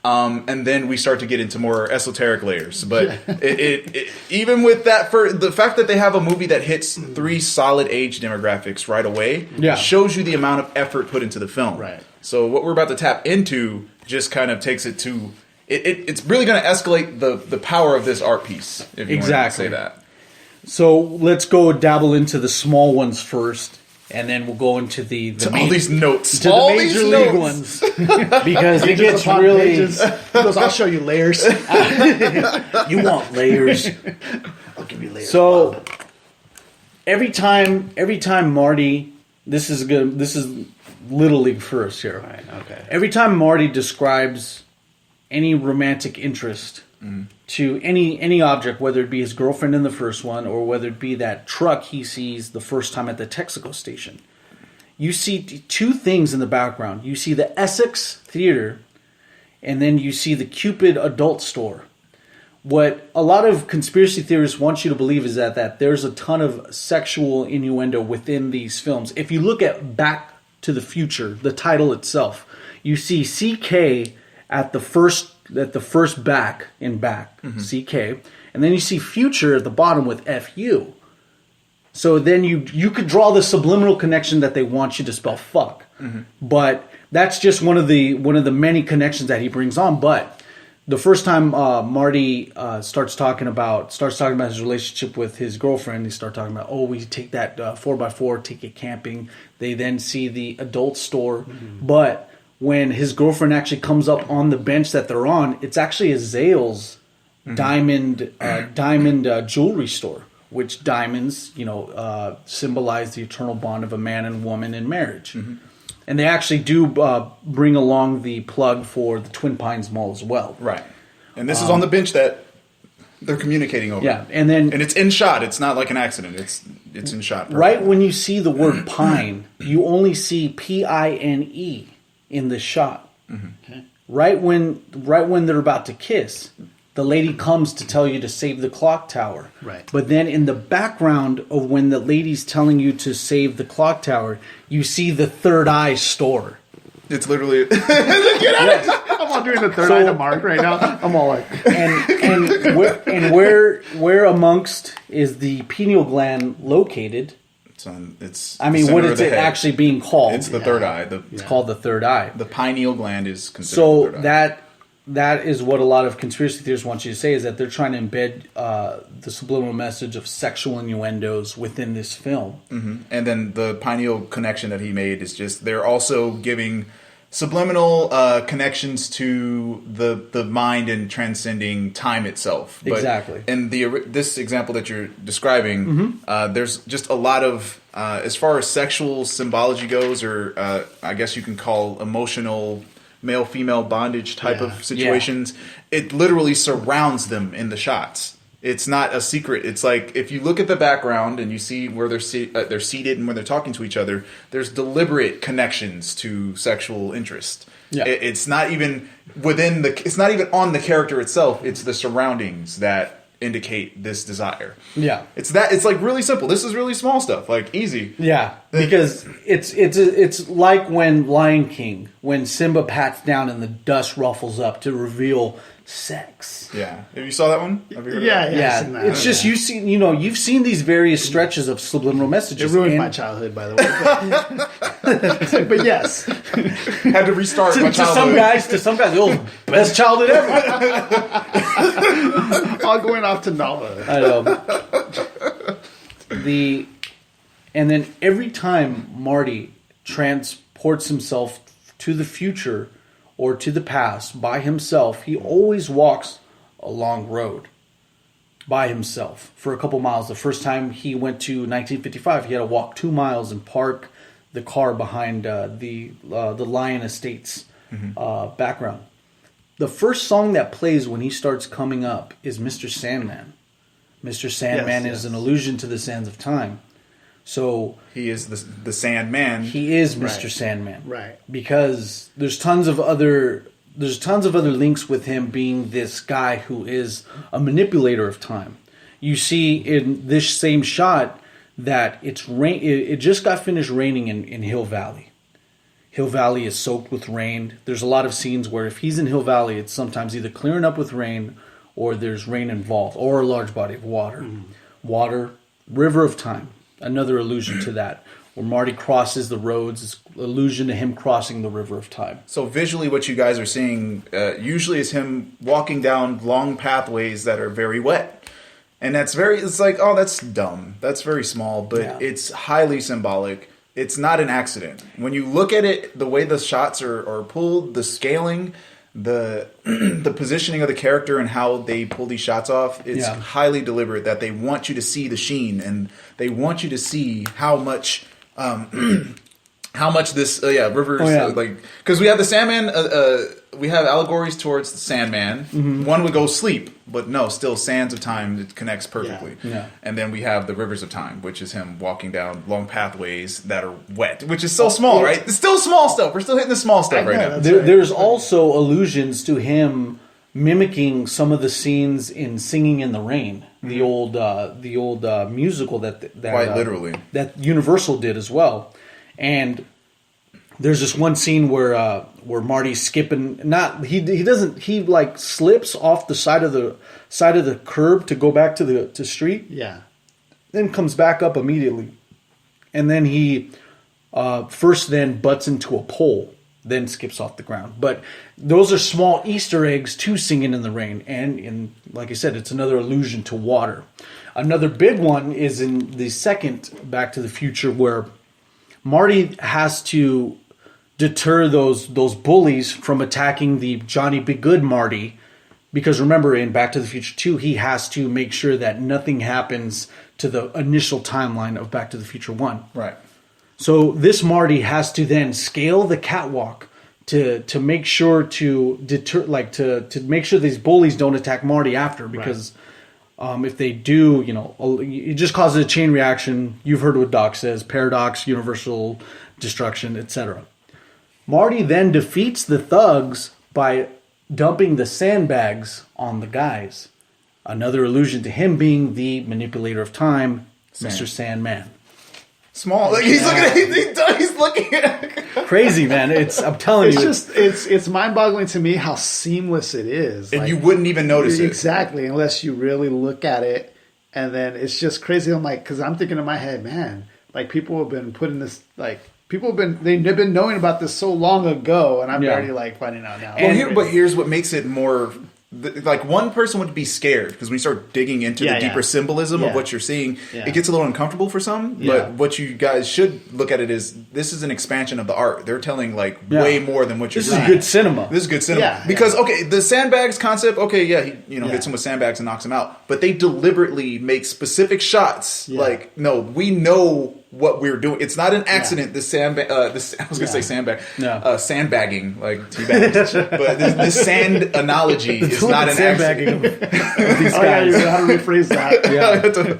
And then we start to get into more esoteric layers. But it even with that, for the fact that they have a movie that hits 3 solid age demographics right away shows you the amount of effort put into the film. Right. So what we're about to tap into just kind of takes it to... It's really going to escalate the power of this art piece, if you want to say that. So let's go dabble into the small ones first, and then we'll go into all these notes. To the major league ones. Because it gets really... He goes, I'll show you layers. You want layers. I'll give you layers. So every time Marty... This is good. This is Little League first here. Right, okay. Every time Marty describes any romantic interest to any object, whether it be his girlfriend in the first one or whether it be that truck he sees the first time at the Texaco station, you see 2 things in the background. You see the Essex Theater, and then you see the Cupid adult store. What a lot of conspiracy theorists want you to believe is that there's a ton of sexual innuendo within these films. If you look at Back to the Future, the title itself, you see CK at the first back in back, CK, and then you see future at the bottom with FU. So then you could draw the subliminal connection that they want you to spell fuck. But that's just one of the many connections that he brings on. But the first time Marty starts talking about his relationship with his girlfriend, they start talking about, we take that 4x4, take it camping. They then see the adult store, but when his girlfriend actually comes up on the bench that they're on, it's actually a Zales diamond jewelry store, which diamonds, symbolize the eternal bond of a man and woman in marriage. And they actually do bring along the plug for the Twin Pines Mall as well. Right. And this is on the bench that they're communicating over. Yeah, and it's in shot. It's not like an accident. It's in shot. Right when you see the word pine, you only see PINE in the shot. Okay. Right when they're about to kiss, the lady comes to tell you to save the clock tower. Right. But then in the background of when the lady's telling you to save the clock tower, you see the Third Eye store. It's literally... I'm all doing the third eye to Mark right now. I'm all like... And where amongst is the pineal gland located? What is it actually being called? It's the third eye. It's called the third eye. The pineal gland is considered the third eye. That is what a lot of conspiracy theorists want you to say, is that they're trying to embed the subliminal message of sexual innuendos within this film. And then the pineal connection that he made is just, they're also giving subliminal connections to the mind and transcending time itself. But exactly. in this example that you're describing, there's just a lot of, as far as sexual symbology goes, or I guess you can call emotional male-female bondage type of situations, it literally surrounds them in the shots. It's not a secret. It's like if you look at the background and you see where they're seated and when they're talking to each other, there's deliberate connections to sexual interest. Yeah. It's not even it's not even on the character itself. It's the surroundings that indicate this desire. Yeah. It's like really simple. This is really small stuff, like easy. Yeah. Because it's like when Lion King, when Simba pats down and the dust ruffles up to reveal sex. Yeah. Have you saw that one? Have you heard yeah. of that? Yeah. It's just you've seen these various stretches of subliminal messages. It ruined my childhood, by the way. But yes. Had to restart my childhood. To some guys, oh, best childhood ever. All going off to Nala. I know. And then every time Marty transports himself to the future or to the past by himself, he always walks a long road by himself for a couple miles. The first time he went to 1955, he had to walk 2 miles and park the car behind the Lion Estates background. The first song that plays when he starts coming up is Mr. Sandman. Mr. Sandman is an allusion to the sands of time. So he is the Sandman. He is Mr. Sandman. Right. Because there's tons of other links with him being this guy who is a manipulator of time. You see in this same shot that it just got finished raining in Hill Valley. Hill Valley is soaked with rain. There's a lot of scenes where if he's in Hill Valley, it's sometimes either clearing up with rain or there's rain involved or a large body of water. Water, river of time. Another allusion to that. Where Marty crosses the roads, is allusion to him crossing the river of time. So visually what you guys are seeing usually is him walking down long pathways that are very wet. And it's like, oh, that's dumb. That's very small, but it's highly symbolic. It's not an accident. When you look at it, the way the shots are pulled, the scaling, the positioning of the character and how they pull these shots off, it's highly deliberate that they want you to see the sheen and they want you to see how much this rivers like, because we have the Sandman, we have allegories towards the Sandman. Mm-hmm. One would go sleep, but no, still sands of time. It connects perfectly. Yeah. And then we have the rivers of time, which is him walking down long pathways that are wet, which is so small, right? It's still small stuff. We're still hitting the small stuff right now. There's also allusions to him mimicking some of the scenes in Singing in the Rain, the old musical that quite literally that Universal did as well. And there's this one scene where Marty's skipping. He like slips off the side of the curb to go back to the street. Yeah. Then comes back up immediately, and then he first then butts into a pole, then skips off the ground. But those are small Easter eggs to Singing in the Rain, and like I said, it's another allusion to water. Another big one is in the second Back to the Future where Marty has to deter those bullies from attacking the Johnny Be Good Marty, because remember in Back to the Future 2 he has to make sure that nothing happens to the initial timeline of Back to the Future 1. Right. So this Marty has to then scale the catwalk to make sure to deter, like to make sure these bullies don't attack Marty after, because if they do, it just causes a chain reaction. You've heard what Doc says: paradox, universal destruction, etc. Marty then defeats the thugs by dumping the sandbags on the guys. Another allusion to him being the manipulator of time, Mr. Sandman. Small, like he's looking at, he's looking at. Crazy, man! I'm telling you, it's mind-boggling to me how seamless it is, and you wouldn't even notice it exactly unless you really look at it, and then it's just crazy. I'm like, because I'm thinking in my head, man, like people have been putting this like. They've been knowing about this so long ago, and I'm already like finding out now. But here's what makes it more like one person would be scared, because when you start digging into the deeper symbolism of what you're seeing, it gets a little uncomfortable for some. But what you guys should look at it is this is an expansion of the art. They're telling way more than what you're seeing. This is good cinema. This is good cinema because the sandbags concept. Okay, he hits him with sandbags and knocks him out. But they deliberately make specific shots. Like, no, we know what we're doing. It's not an accident. This I was going to say sandbag. No. Sandbagging, like teabags. But this sand analogy is not an accident. Of these guys. How to rephrase that? Yeah.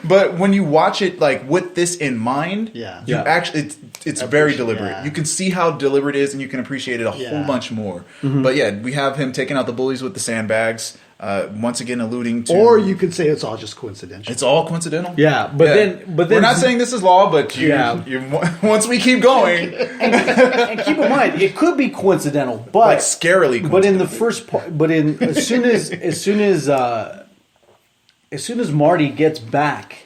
But when you watch it, like with this in mind, you actually it's very deliberate. Yeah. You can see how deliberate it is, and you can appreciate it a whole bunch more. Mm-hmm. But yeah, we have him taking out the bullies with the sandbags. Once again, alluding to, or you could say it's all just coincidental. It's all coincidental. Yeah, but then we're not saying this is law, but once we keep going, and keep in mind, it could be coincidental, but like scarily. But in the first part, as soon as Marty gets back,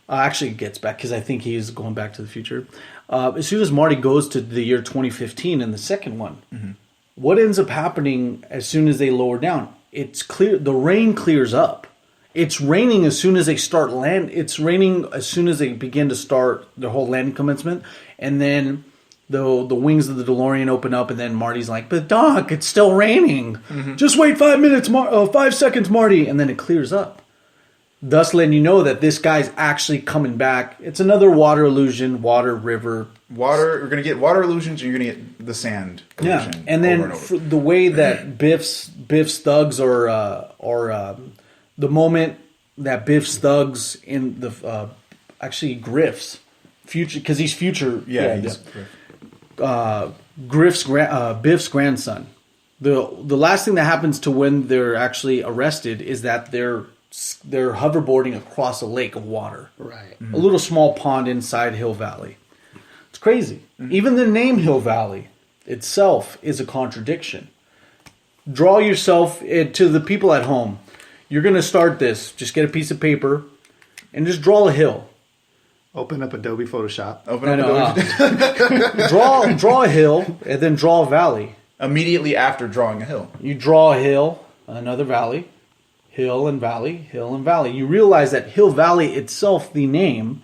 because I think he's going back to the future. As soon as Marty goes to the year 2015 in the second one, what ends up happening as soon as they lower down? It's clear. The rain clears up. It's raining as soon as they start land. It's raining as soon as they begin to start their whole landing commencement, and then the wings of the DeLorean open up, and then Marty's like, "But Doc, it's still raining. Just wait 5 minutes, 5 seconds, Marty," and then it clears up. Thus letting you know that this guy's actually coming back. It's another water illusion, water, river. You're going to get water illusions, and you're going to get the sand illusion. Yeah, and then the way that Biff's thugs or the moment that Biff's thugs in the actually Griff's future, because he's future. Biff's grandson. The last thing that happens to when they're actually arrested is that they're hoverboarding across a lake of water. Right. A little small pond inside Hill Valley. It's crazy. Even the name Hill Valley itself is a contradiction. Draw yourself to the people at home. You're going to start this. Just get a piece of paper and just draw a hill. Open up Adobe Photoshop. Draw a hill and then draw a valley. Immediately after drawing a hill. You draw a hill, another valley. Hill and valley, hill and valley. You realize that Hill Valley itself, the name,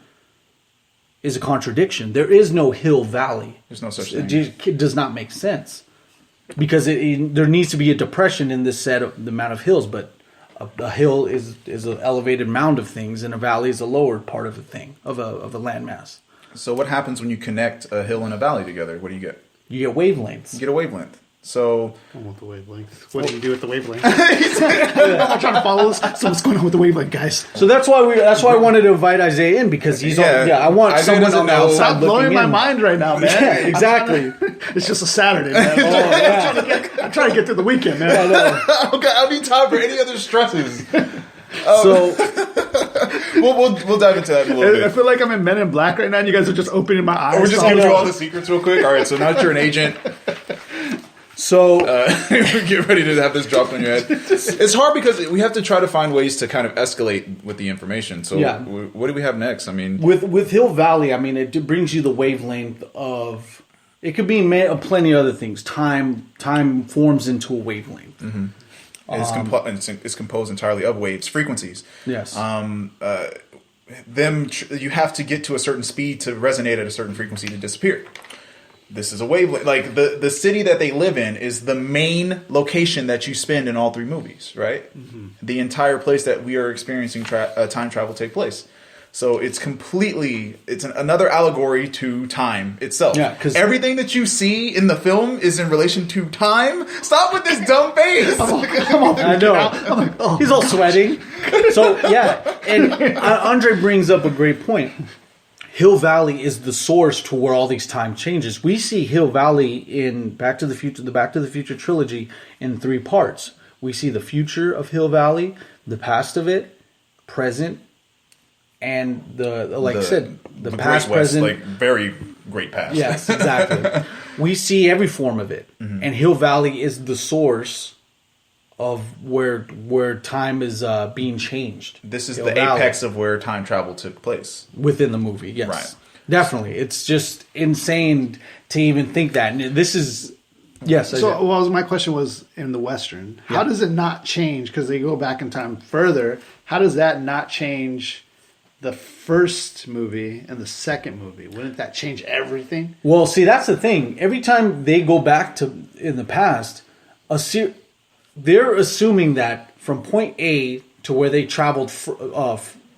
is a contradiction. There is no Hill Valley. There's no such thing. It does not make sense. Because there needs to be a depression in this set of the amount of hills, but a hill is an elevated mound of things, and a valley is a lower part of a thing, of a landmass. So what happens when you connect a hill and a valley together? What do you get? You get wavelengths. You get a wavelength. So, I want the wavelength. What do you do with the wavelength? I'm trying to follow this. So what's going on with the wavelength, guys? So that's why I wanted to invite Isaiah in, because he's I want someone on the outside Stop blowing my mind right now, man. Yeah, exactly. It's just a Saturday, man. I'm trying to get through the weekend, man. Okay, I don't need time for any other stresses. So we'll dive into that in a little bit. I feel like I'm in Men in Black right now, and you guys are just opening my eyes. We're just giving you all the secrets real quick. All right, so now that you're an agent. So get ready to have this dropped on your head. It's hard because we have to try to find ways to kind of escalate with the information. So what do we have next? I mean, with Hill Valley, I mean, it brings you the wavelength of. It could be plenty of other things. Time forms into a wavelength. Mm-hmm. It's composed entirely of waves, frequencies. Yes. You have to get to a certain speed to resonate at a certain frequency to disappear. This is a wavelength. Like the city that they live in is the main location that you spend in all three movies, right? Mm-hmm. The entire place that we are experiencing time travel take place. So it's another allegory to time itself. Yeah, because everything that you see in the film is in relation to time. Stop with this dumb face. Come on, I know. He's all sweating. So yeah, and Andre brings up a great point. Hill Valley is the source to where all these time changes. We see Hill Valley in Back to the Future trilogy in 3 parts. We see the future of Hill Valley, the past of it, present, and the past, present, like very great past. Yes, exactly. We see every form of it, and Hill Valley is the source of where time is being changed. This is the apex of where time travel took place within the movie. Yes, right. Definitely. It's just insane to even think that. And this is yes. So, my question was in the Western. How does it not change? Because they go back in time further. How does that not change the first movie and the second movie? Wouldn't that change everything? Well, see, that's the thing. Every time they go back to in the past, they're assuming that from point A to where they traveled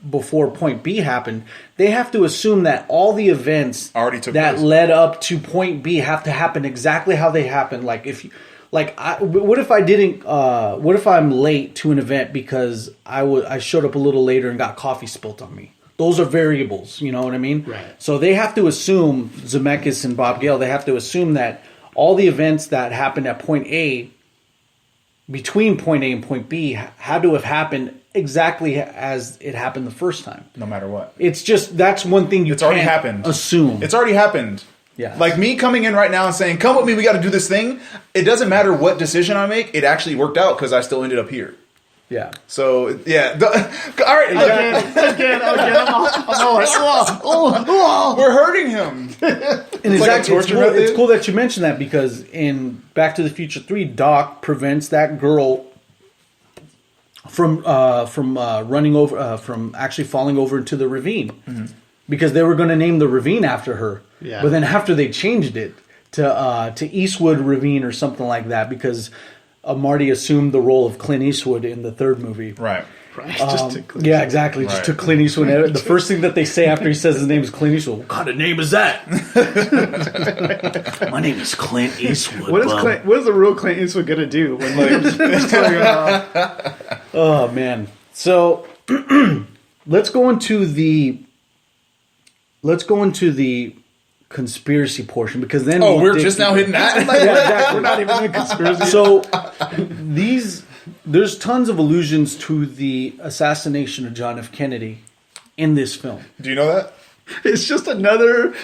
before point B happened, they have to assume that all the events already took that place. led up to point B have to happen exactly how they happened. Like what if I didn't? What if I'm late to an event because I showed up a little later and got coffee spilt on me? Those are variables. You know what I mean? Right. So they have to assume, Zemeckis and Bob Gale, they have to assume that all the events that happened at point A, between point A and point B, had to have happened exactly as it happened the first time. No matter what. It's just, that's one thing you It's already can't happened. assume. It's already happened. Yeah. Like me coming in right now and saying, come with me, we got to do this thing. It doesn't matter what decision I make. It actually worked out because I still ended up here. Yeah. So, yeah. All right. Again. I'm all like, We're hurting him. And It's like a torture method. it's cool that you mentioned that because in Back to the Future 3, Doc prevents that girl from running over, from actually falling over into the ravine, because they were going to name the ravine after her. Yeah. But then after they changed it to Eastwood Ravine or something like that, because Marty assumed the role of Clint Eastwood in the third movie. Right. Yeah, exactly. Just Right. took Clint Eastwood. The first thing that they say after he says his name is Clint Eastwood. What kind of name is that? My name is Clint Eastwood. what is the real Clint Eastwood gonna do when Oh man. So let's go into the conspiracy portion, because then We're just now hitting that? Yeah, exactly. We're not even in conspiracy. So there's tons of allusions to the assassination of John F. Kennedy in this film. Do you know that? It's just another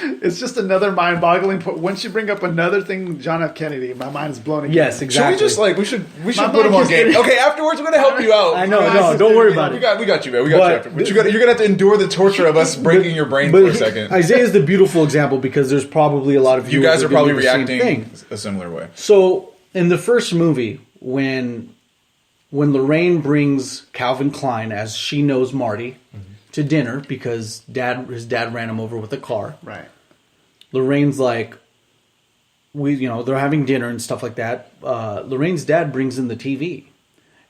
mind-boggling point. Once you bring up another thing, John F. Kennedy, my mind is blown again. Yes, exactly. Should we just we should My put him mind on just game? didn't- Okay, afterwards we're gonna help you out. I know, no, don't worry about We it. got you, man. We got you after. But you're gonna have to endure the torture of us breaking your brain for a second. Isaiah's the beautiful example, because there's probably a lot of You viewers guys that are probably do the same reacting thing. a similar way. So in the first movie, when Lorraine brings Calvin Klein, as she knows Marty, to dinner because his dad ran him over with a car. Right. Lorraine's like, they're having dinner and stuff like that. Lorraine's dad brings in the TV,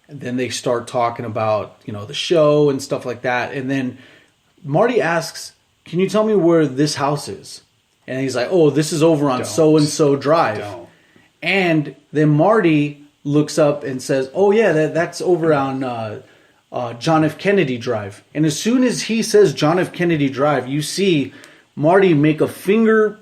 and then they start talking about the show and stuff like that. And then Marty asks, "Can you tell me where this house is?" And he's like, "Oh, this is over on so and so drive." Don't. And then Marty looks up and says, "Oh yeah, that's over on John F. Kennedy Drive." And as soon as he says John F. Kennedy Drive, you see Marty make a finger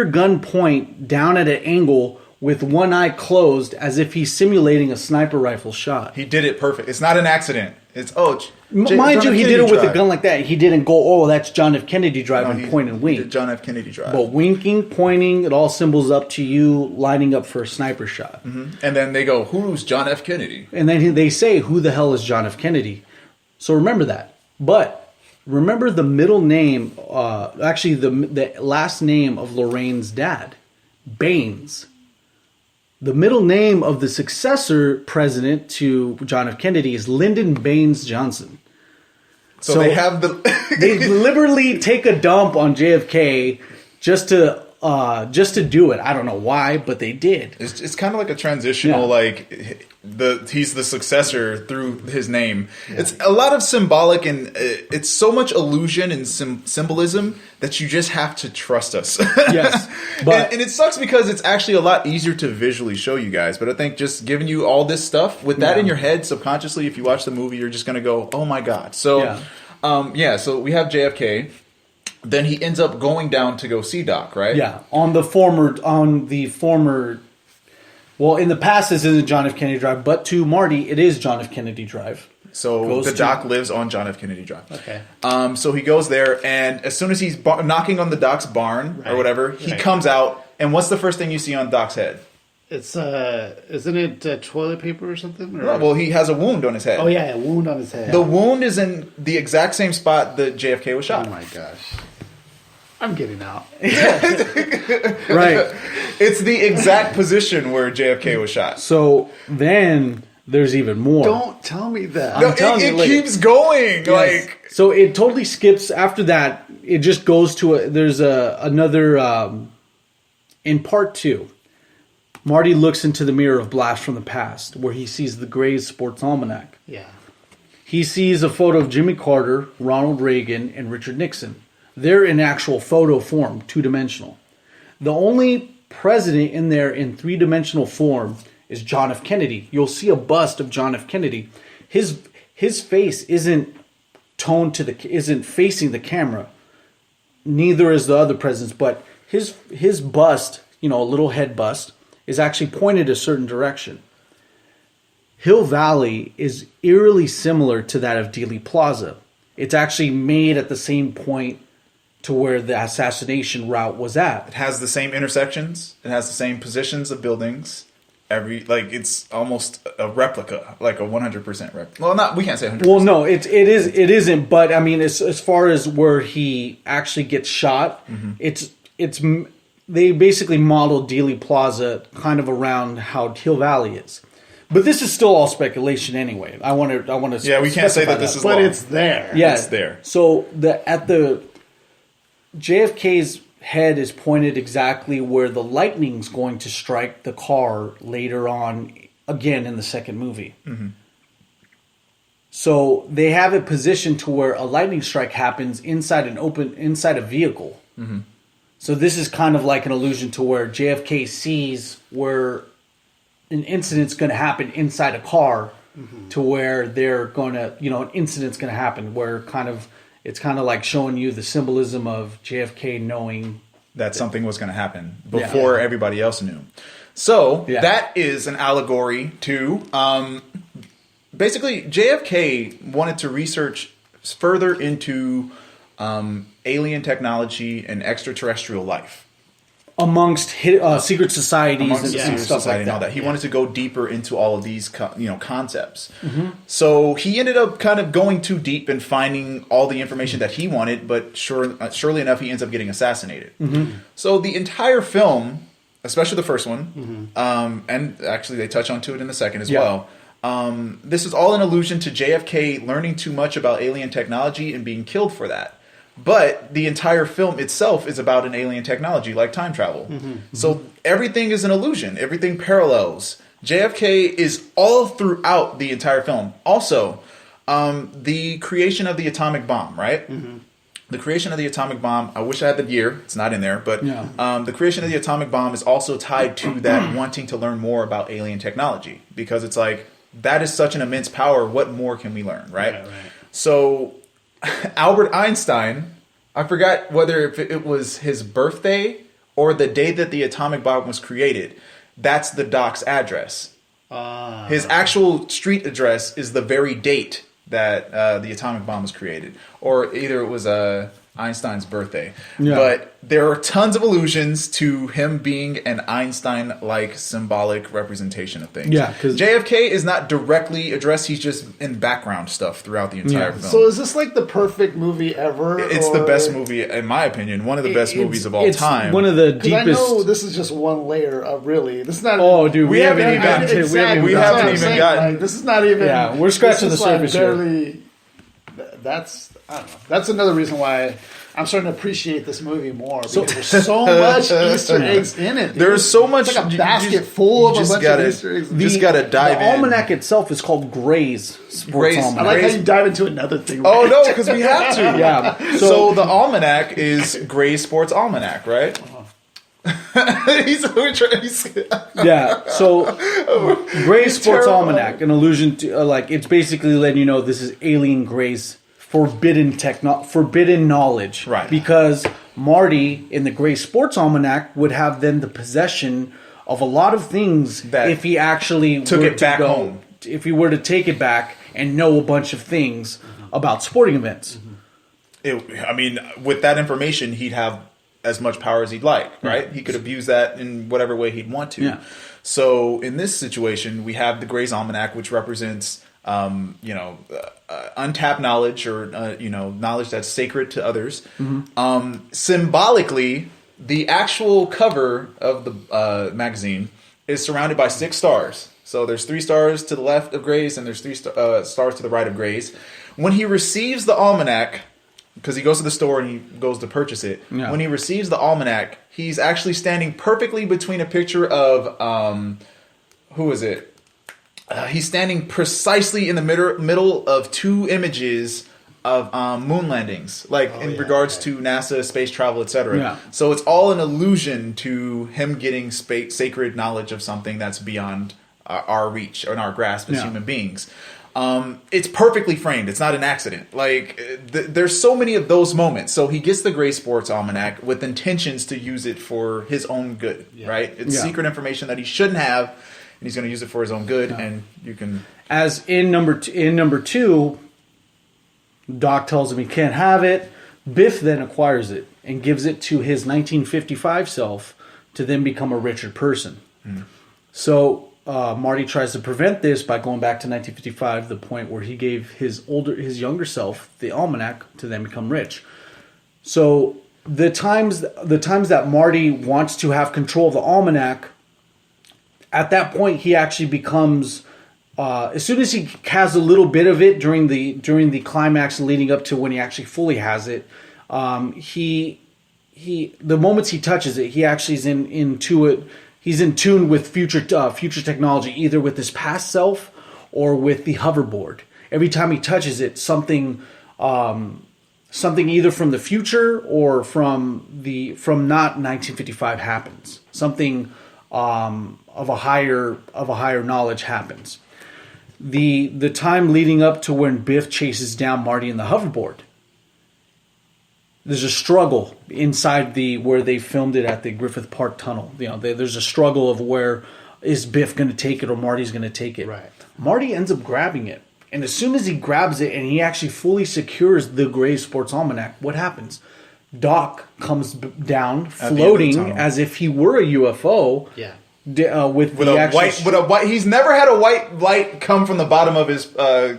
gun point down at an angle with one eye closed, as if he's simulating a sniper rifle shot. He did it perfect. It's not an accident. It's Mind John you, F. he did Kennedy it with Drive. a gun like that. He didn't go, "Oh, that's John F. Kennedy Drive," and point and He wink. did John F. Kennedy Drive. But winking, pointing, it all symbols up to you lining up for a sniper shot. And then they go, "Who's John F. Kennedy?" And then they say, "Who the hell is John F. Kennedy?" So remember that. But remember the middle name, actually the last name of Lorraine's dad, Baines. The middle name of the successor president to John F. Kennedy is Lyndon Baines Johnson. So they have the They liberally take a dump on JFK just to do it. I don't know why, but they did. It's kind of like a transitional, he's the successor through his name. Yeah. It's a lot of symbolic, and it's so much illusion and symbolism that you just have to trust us. Yes, but and it sucks because it's actually a lot easier to visually show you guys. But I think just giving you all this stuff with that in your head subconsciously, if you watch the movie, you're just gonna go, "Oh my god!" So, so we have JFK. Then he ends up going down to go see Doc, right? Yeah, on the former. Well, in the past, this isn't John F. Kennedy Drive, but to Marty, it is John F. Kennedy Drive. So Doc lives on John F. Kennedy Drive. Okay. So he goes there, and as soon as he's knocking on the Doc's barn or whatever, he comes out, and what's the first thing you see on Doc's head? It's isn't it toilet paper or something? Or? Well, he has a wound on his head. Oh yeah, a wound on his head. The wound is in the exact same spot that JFK was shot. Oh my gosh. I'm getting out. Right. It's the exact position where JFK was shot. So then there's even more. Don't tell me that. No, telling it you, keeps going. Yes. So it totally skips after that. It just goes to another in part 2. Marty looks into the mirror of Blast from the Past, where he sees the Gray's Sports Almanac. Yeah. he sees a photo of Jimmy Carter, Ronald Reagan, and Richard Nixon. They're in actual photo form, 2-dimensional. The only president in there in 3-dimensional form is John F. Kennedy. You'll see a bust of John F. Kennedy. His face isn't isn't facing the camera. Neither is the other presidents, but his bust, a little head bust, is actually pointed a certain direction. Hill Valley is eerily similar to that of Dealey Plaza. It's actually made at the same point to where the assassination route was at. It has the same intersections. It has the same positions of buildings. It's almost a replica, like a 100% replica. Well, we can't say 100%. Well, no, it isn't. But I mean, as far as where he actually gets shot, they basically modeled Dealey Plaza kind of around how Hill Valley is. But this is still all speculation anyway. I want to. Yeah, we can't say that this is. But law. it's there. Yeah, it's there. So at the JFK's head is pointed exactly where the lightning's going to strike the car later on, again in the second movie. Mm-hmm. So they have it positioned to where a lightning strike happens inside a vehicle. Mm-hmm. So this is kind of like an allusion to where JFK sees where an incident's going to happen inside a car, mm-hmm. to where they're going to, an incident's going to happen where it's kind of like showing you the symbolism of JFK knowing that something was going to happen before everybody else knew. So that is an allegory to basically JFK wanted to research further into alien technology and extraterrestrial life. Amongst secret societies and stuff like that. And all that. He wanted to go deeper into all of these concepts. Mm-hmm. So he ended up kind of going too deep and finding all the information that he wanted, but surely enough, he ends up getting assassinated. Mm-hmm. So the entire film, especially the first one, mm-hmm. And actually they touch on to it in the second as well, this is all an allusion to JFK learning too much about alien technology and being killed for that. But the entire film itself is about an alien technology like time travel. Mm-hmm. So everything is an illusion. Everything parallels. JFK is all throughout the entire film. Also, the creation of the atomic bomb, right? Mm-hmm. The creation of the atomic bomb, I wish I had the year. It's not in there. But the creation of the atomic bomb is also tied to that wanting to learn more about alien technology. Because it's like, that is such an immense power. What more can we learn, right? Right. So Albert Einstein, I forgot whether it was his birthday or the day that the atomic bomb was created. That's the doc's address. His actual street address is the very date that the atomic bomb was created. Or either it was Einstein's birthday. Yeah. But there are tons of allusions to him being an Einstein-like symbolic representation of things. Yeah, because JFK is not directly addressed. He's just in background stuff throughout the entire film. So is this like the perfect movie ever? It's the best movie, in my opinion. One of the best movies of all time. One of the deepest. I know this is just one layer of really. This is not. Oh, dude, we haven't even gotten to. Exactly. We haven't even gotten. Like, this is not even. Yeah, we're scratching the surface here. That's I don't know. That's another reason why I'm starting to appreciate this movie more because there's so much Easter eggs in it. Dude. There's so much. It's like a basket full of a bunch of Easter eggs. You just got to dive in. The almanac itself is called Gray's Sports Almanac. I like how you dive into another thing. Right? Oh no, because we have to. Yeah. So the almanac is Gray's Sports Almanac, right? Yeah. So Gray's Sports Almanac, an allusion to it's basically letting you know this is Alien Gray's forbidden knowledge, right? Because Marty in the Gray Sports Almanac would have then the possession of a lot of things that if he actually took it back home. If he were to take it back and know a bunch of things about sporting events. With that information, he'd have as much power as he'd like, right? He could abuse that in whatever way he'd want to. Yeah. So in this situation, we have the Gray's Almanac, which represents untapped knowledge or knowledge that's sacred to others. Mm-hmm. Symbolically, the actual cover of the magazine is surrounded by 6 stars. So there's 3 stars to the left of Gray's and there's 3 stars to the right of Gray's. When he receives the almanac, because he goes to the store and he goes to purchase it. Yeah. When he receives the almanac, he's actually standing perfectly between a picture of who is it? he's standing precisely in the middle of two images of moon landings, regards to NASA, space travel, etc. Yeah. So it's all an allusion to him getting sacred knowledge of something that's beyond our reach or our grasp as human beings. It's perfectly framed. It's not an accident. There's so many of those moments. So he gets the Gray Sports Almanac with intentions to use it for his own good, right? It's secret information that he shouldn't have, and he's going to use it for his own good. And you can, as in number two, Doc tells him he can't have it. Biff then acquires it and gives it to his 1955 self to then become a richer person. So Marty tries to prevent this by going back to 1955, the point where he gave his younger self the almanac to then become rich. So the times that Marty wants to have control of the almanac, at that point he actually becomes, as soon as he has a little bit of it during the climax leading up to when he actually fully has it, the moments he touches it, he actually is into it. He's in tune with future technology, either with his past self or with the hoverboard. Every time he touches it, something either from the future or from not 1955 happens. Something of a higher knowledge happens. The time leading up to when Biff chases down Marty in the hoverboard, there's a struggle inside where they filmed it at the Griffith Park Tunnel. There's a struggle of where is Biff going to take it or Marty's going to take it. Right. Marty ends up grabbing it, and as soon as he grabs it and he actually fully secures the Gray Sports Almanac, what happens? Doc comes down, floating as if he were a UFO. Yeah. With a white. He's never had a white light come from the bottom of his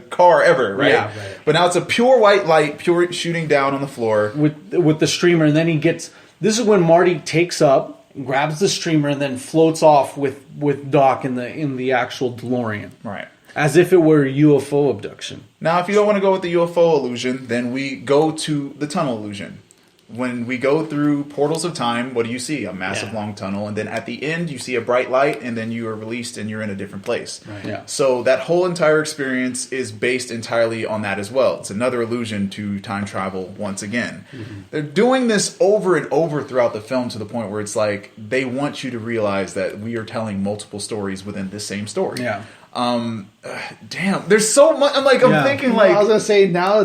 car ever, right? Yeah, right. But now it's a pure white light, pure shooting down on the floor with the streamer, and then he gets. This is when Marty takes up, grabs the streamer, and then floats off with Doc in the actual DeLorean, right? As if it were a UFO abduction. Now, if you don't want to go with the UFO illusion, then we go to the tunnel illusion. When we go through portals of time, what do you see? A massive long tunnel, and then at the end you see a bright light, and then you are released and you're in a different place. Right. Yeah. So that whole entire experience is based entirely on that as well. It's another allusion to time travel once again. Mm-hmm. They're doing this over and over throughout the film to the point where it's like they want you to realize that we are telling multiple stories within this same story. Yeah. Damn, there's so much. I'm thinking I was gonna say now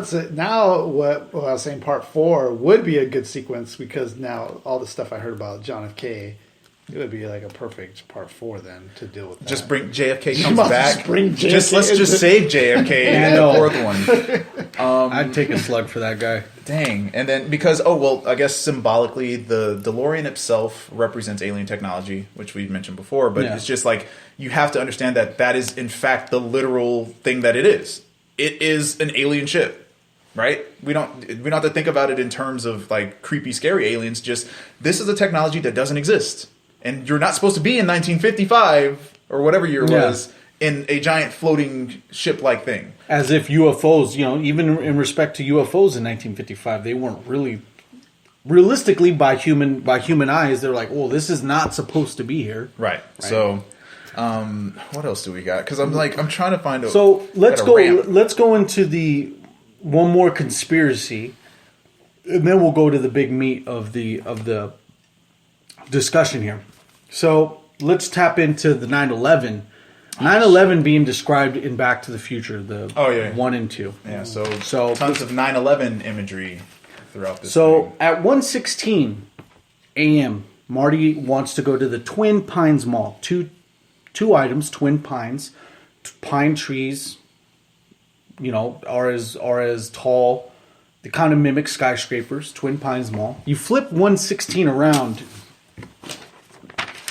what I was saying part 4 would be a good sequence because now all the stuff I heard about John F. K. It would be like a perfect part 4 then to deal with that. Just bring JFK comes back. Let's just save JFK in the fourth one. I'd take a slug for that guy. Dang. And then because I guess symbolically the DeLorean itself represents alien technology, which we mentioned before, but it's just like you have to understand that is in fact the literal thing that it is. It is an alien ship. Right? We don't have to think about it in terms of like creepy, scary aliens. Just this is a technology that doesn't exist. And you're not supposed to be in 1955 or whatever year it was in a giant floating ship-like thing. As if UFOs, even in respect to UFOs in 1955, they weren't really realistically by human eyes. They're like, oh, this is not supposed to be here. Right. So, what else do we got? Because I'm trying to find a. So let's go. Let's go into the one more conspiracy, and then we'll go to the big meat of the discussion here. So let's tap into the 9/11. 9/11 being described in Back to the Future, the 1 and 2. Yeah, so tons of 9/11 imagery throughout this. So thing. at 1:16 a.m., Marty wants to go to the Twin Pines Mall. Two items, Twin Pines, pine trees, are as tall. They kind of mimic skyscrapers. Twin Pines Mall. You flip 1:16 around.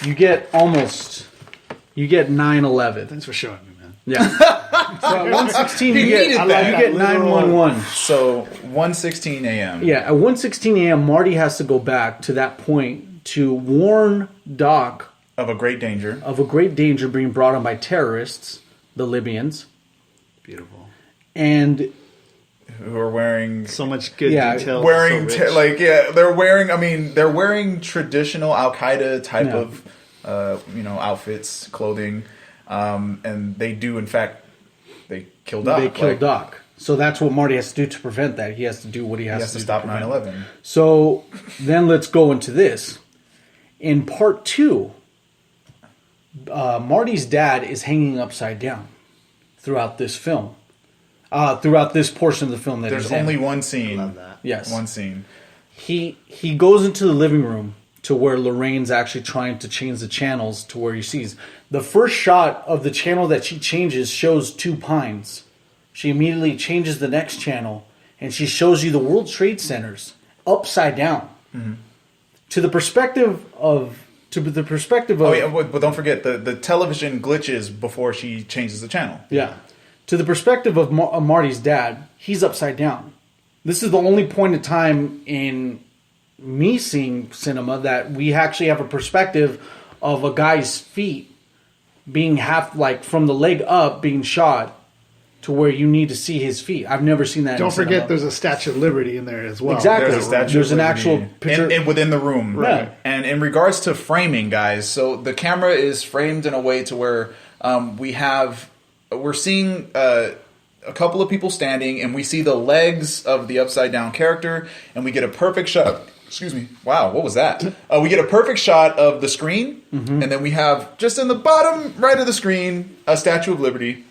You get 9/11. Thanks for showing me, man. Yeah. So at 1:16 you get 911. So 1:16 a.m. Yeah, at 1:16 a.m. Marty has to go back to that point to warn Doc of a great danger being brought on by terrorists, the Libyans. Beautiful. And who are wearing so much good detail. They're wearing traditional Al Qaeda type of outfits, clothing. And they do, in fact, they kill Doc. They kill Doc. So that's what Marty has to do to prevent that. He has to do what he has to do. To stop 9/11. So then let's go into this. In part 2, Marty's dad is hanging upside down throughout this film. Throughout this portion of the film that There's only one scene. I love that. Yes. One scene. He goes into the living room to where Lorraine's actually trying to change the channels to where he sees. The first shot of the channel that she changes shows 2 pines. She immediately changes the next channel and she shows you the World Trade Centers upside down. Mm-hmm. To the perspective of... Oh yeah, but don't forget, the television glitches before she changes the channel. Yeah. To the perspective of Marty's dad, he's upside down. This is the only point in time in me seeing cinema that we actually have a perspective of a guy's feet being half, like, from the leg up being shot to where you need to see his feet. I've never seen that. Don't forget, there's a Statue of Liberty in there as well. Exactly. There's an actual picture within the room. Right. And in regards to framing, guys, so the camera is framed in a way to where we're seeing a couple of people standing, and we see the legs of the upside down character, and we get a perfect shot. Excuse me. Wow, what was that? We get a perfect shot of the screen, and then we have just in the bottom right of the screen a Statue of Liberty.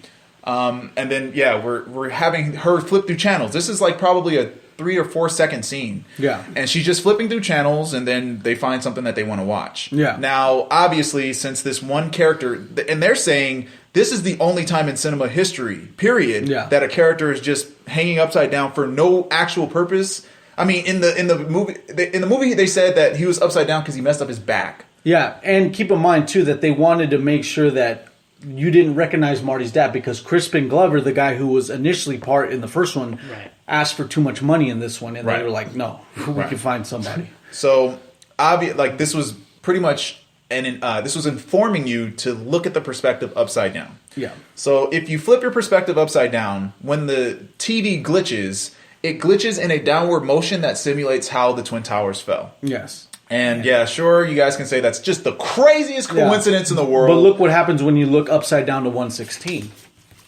And then we're having her flip through channels. This is like probably a 3 or 4 second scene. Yeah. And she's just flipping through channels, and then they find something that they want to watch. Yeah. Now, obviously, since this one character, and they're saying this is the only time in cinema history, period, that a character is just hanging upside down for no actual purpose. I mean, in the movie, they said that he was upside down because he messed up his back. Yeah, and keep in mind too that they wanted to make sure that you didn't recognize Marty's dad because Crispin Glover, the guy who was initially part in the first one, asked for too much money in this one, and they were like, "No, we can find somebody." So, this was pretty much, this was informing you to look at the perspective upside down. Yeah. So if you flip your perspective upside down, when the TV glitches, it glitches in a downward motion that simulates how the Twin Towers fell. Yes. And sure, you guys can say that's just the craziest coincidence in the world. But look what happens when you look upside down to 116.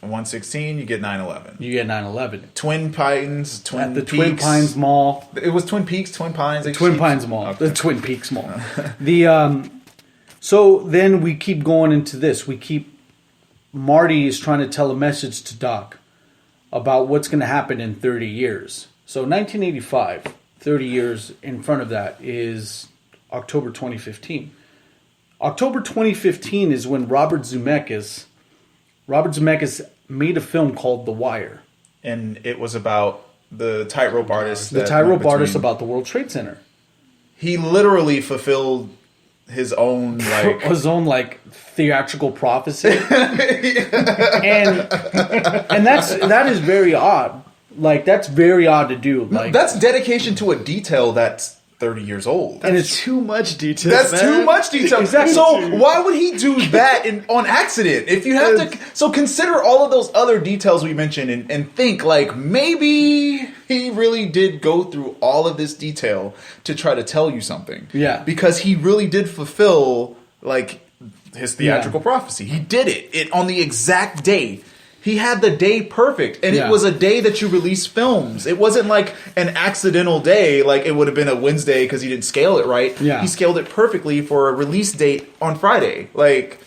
116, you get 9/11. You get 9/11. Twin Pines, At the Twin Pines Mall. It was Twin Peaks, Twin Pines. The Twin Pines Mall. Okay. The Twin Peaks Mall. So then we keep going into this. Marty is trying to tell a message to Doc about what's going to happen in 30 years. So 1985, 30 years in front of that is October 2015. October 2015 is when Robert Zemeckis made a film called The Wire. And it was about the tightrope artist. The tightrope artist about the World Trade Center. He literally fulfilled his own theatrical prophecy. And that is very odd. Like, that's very odd to do. Like, that's dedication to a detail that's 30 years old. And it's too much detail. That's too much detail. Exactly. So why would he do that on accident? If you have to, so consider all of those other details we mentioned and think like maybe he really did go through all of this detail to try to tell you something. Yeah. Because he really did fulfill like his theatrical prophecy. He did it on the exact day. He had the day perfect, and it was a day that you release films. It wasn't like an accidental day, like it would have been a Wednesday because he didn't scale it right. Yeah. He scaled it perfectly for a release date on Friday. Like,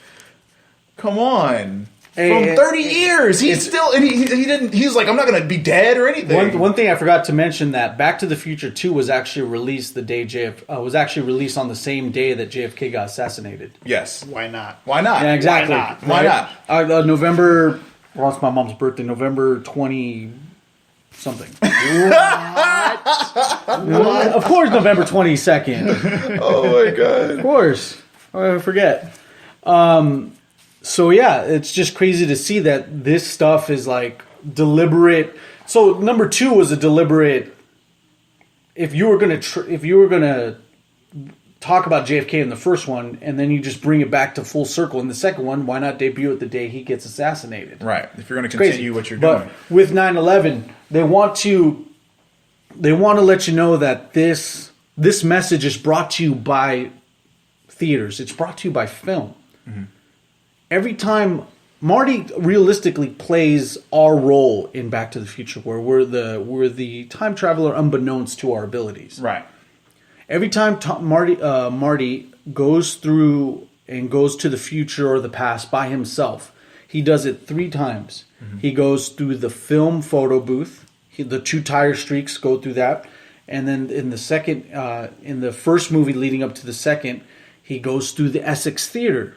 come on. From 30 years, he's still, and he didn't, he's like, I'm not going to be dead or anything. One thing I forgot to mention that Back to the Future 2 was actually released was actually released on the same day that JFK got assassinated. Yes. Why not? Why not? Yeah, exactly. Why not? November... Well, it's my mom's birthday, November 20 something. What? Of course, November 22nd. Oh my god! Of course, I forget. So yeah, it's just crazy to see that this stuff is like deliberate. So number 2 was a deliberate. If you were gonna talk about JFK in the first one, and then you just bring it back to full circle in the second one, why not debut it the day he gets assassinated? Right. If you're going to continue what you're doing. But with 9/11, they want to let you know that this message is brought to you by theaters. It's brought to you by film. Mm-hmm. Every time Marty realistically plays our role in Back to the Future, where we're the time traveler unbeknownst to our abilities. Right. Every time Marty goes through and goes to the future or the past by himself, he does it 3 times. Mm-hmm. He goes through the film photo booth. The 2 tire streaks go through that, and then in the first movie leading up to the second, he goes through the Essex Theater,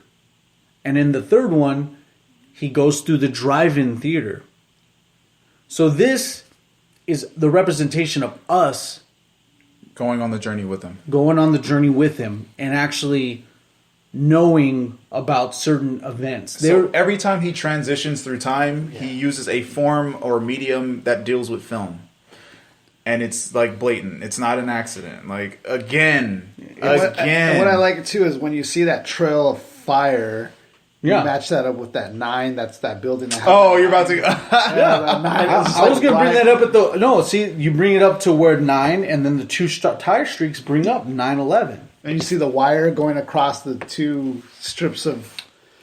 and in the third one, he goes through the drive-in theater. So this is the representation of us going on the journey with him. Going on the journey with him and actually knowing about certain events. So every time he transitions through time, he uses a form or medium that deals with film. And it's like blatant. It's not an accident. Like, again. And what I like too is when you see that trail of fire, you match that up with that 9. That's that building. That you're about to. That 9 I was going to bring that up at the. No, see, you bring it up to where 9, and then the 2 tire streaks bring up 9/11. And you see the wire going across the 2 strips of.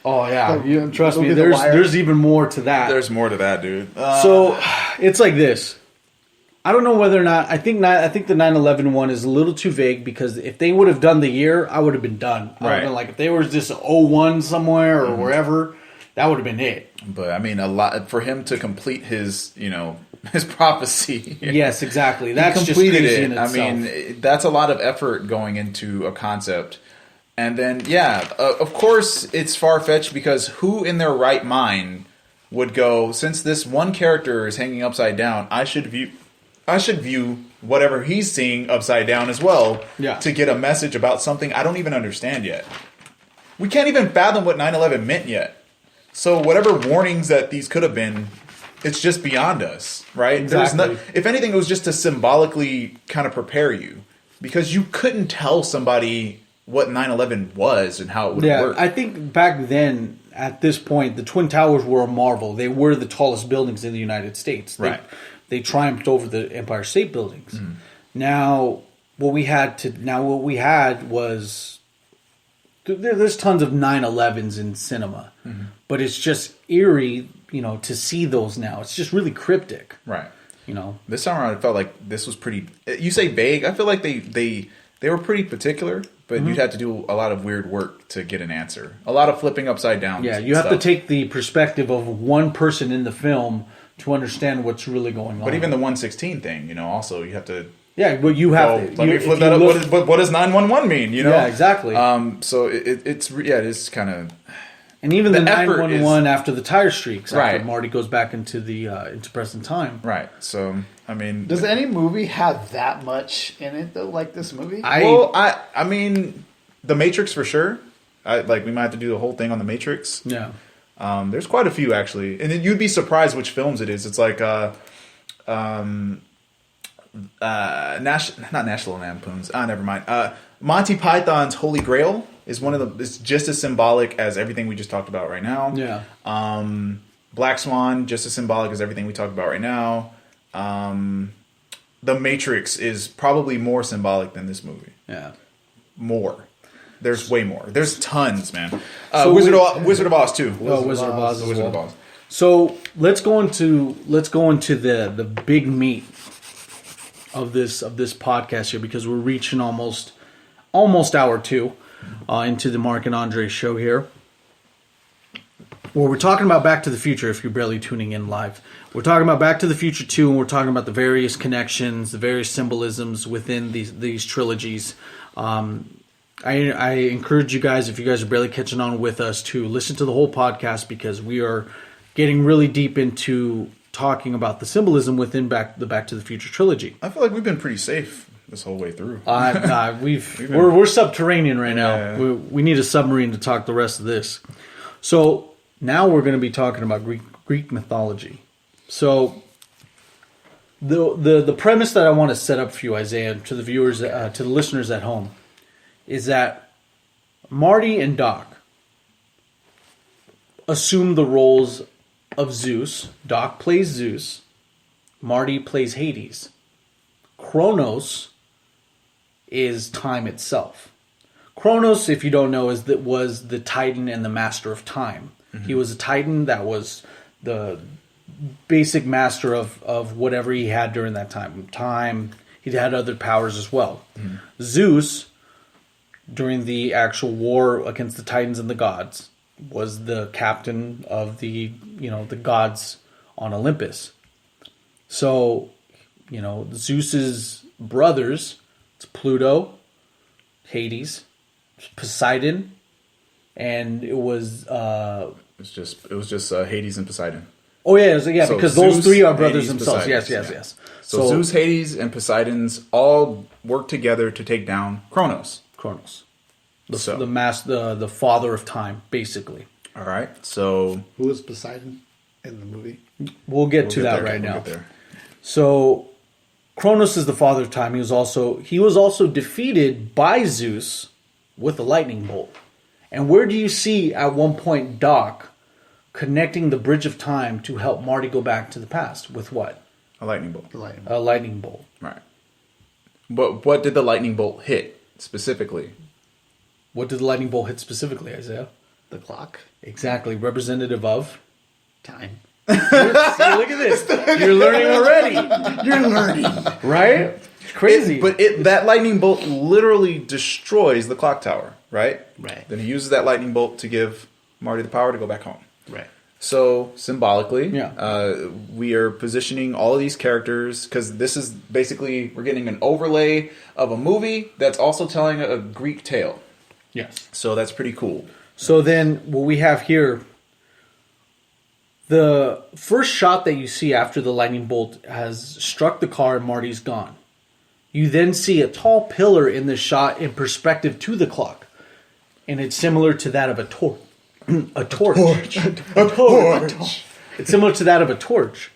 Oh yeah, trust me. There's even more to that. There's more to that, dude. So it's like this. I don't know whether or not I think the 9/11 one is a little too vague, because if they would have done the year, I would have been done. I would have been like, if they were just 01 somewhere or wherever, that would have been it. But I mean, a lot for him to complete his his prophecy. Yes, exactly. That's just crazy in itself. I mean, that's a lot of effort going into a concept. And then, of course, it's far-fetched, because who in their right mind would go, since this one character is hanging upside down, I should view whatever he's seeing upside down as well to get a message about something I don't even understand yet. We can't even fathom what 9/11 meant yet. So whatever warnings that these could have been, it's just beyond us, right? Exactly. If anything, it was just to symbolically kind of prepare you, because you couldn't tell somebody what 9/11 was and how it would work. I think back then, at this point, the Twin Towers were a marvel. They were the tallest buildings in the United States. They triumphed over the Empire State Buildings. Mm-hmm. Now, what we had was there's tons of 9/11s in cinema, but it's just eerie, to see those now. It's just really cryptic, right? This time around, it felt like this was pretty. You say vague. I feel like they were pretty particular, but you'd have to do a lot of weird work to get an answer. A lot of flipping upside down. Yeah, you have to take the perspective of one person in the film to understand what's really going on. But even the 116 thing, also you have to. Yeah, well, you have to. Let me flip that up. What does 911 mean? Yeah, exactly. So it is kind of. And even the 911 after the tire streaks, after Marty goes back into the into present time. Right. So I mean, does any movie have that much in it though? Like this movie? I mean, The Matrix for sure. We might have to do the whole thing on The Matrix. Yeah. There's quite a few actually, and you'd be surprised which films it is. It's like not National Lampoons. Never mind. Monty Python's Holy Grail is one of the. It's just as symbolic as everything we just talked about right now. Yeah. Black Swan, just as symbolic as everything we talked about right now. The Matrix is probably more symbolic than this movie. Yeah. More. There's way more. There's tons, man. Wizard of Oz too. Wizard of Oz. Wizard of Oz. So let's go into the big meat of this podcast here, because we're reaching almost hour 2 into the Mark and Andre show here, where we're talking about Back to the Future. If you're barely tuning in live, we're talking about Back to the Future 2, and we're talking about the various connections, the various symbolisms within these trilogies. I encourage you guys, if you guys are barely catching on with us, to listen to the whole podcast, because we are getting really deep into talking about the symbolism within the Back to the Future trilogy. I feel like we've been pretty safe this whole way through. We're subterranean right now. Yeah. We need a submarine to talk the rest of this. So now we're going to be talking about Greek mythology. So the premise that I want to set up for you, Isaiah, to the viewers, to the listeners at home, is that Marty and Doc assume the roles of Zeus. Doc plays Zeus. Marty plays Hades. Kronos is time itself. Kronos, if you don't know, was the Titan and the master of time. Mm-hmm. He was a Titan that was the basic master of whatever he had during that time. He had other powers as well. Mm-hmm. Zeus, during the actual war against the Titans and the gods, was the captain of the gods on Olympus. So, Zeus's brothers, it's Pluto, Hades, Poseidon, and it was Hades and Poseidon. Oh yeah, so because Zeus, those three are brothers Hades, themselves. Poseidon, Yes. So Zeus, Hades, and Poseidon's all work together to take down Kronos. The father of time, basically. All right. So who is Poseidon in the movie? We'll get to that right now. So Kronos is the father of time. He was also defeated by Zeus with a lightning bolt. And where do you see at one point Doc connecting the bridge of time to help Marty go back to the past with what? A lightning bolt. A lightning bolt. Right. But what did the lightning bolt hit specifically? What did the lightning bolt hit specifically, Isaiah? The clock. Exactly. Representative of? Time. See, look at this. You're learning already. You're learning. Right? Crazy. That lightning bolt literally destroys the clock tower, right? Right. Then he uses that lightning bolt to give Marty the power to go back home. Right. So, symbolically, yeah. We are positioning all of these characters, because this is basically, we're getting an overlay of a movie that's also telling a Greek tale. Yes. So that's pretty cool. So then what we have here, the first shot that you see after the lightning bolt has struck the car and Marty's gone. You then see a tall pillar in the shot in perspective to the clock. And it's similar to that of a torch. A torch. It's similar to that of a torch.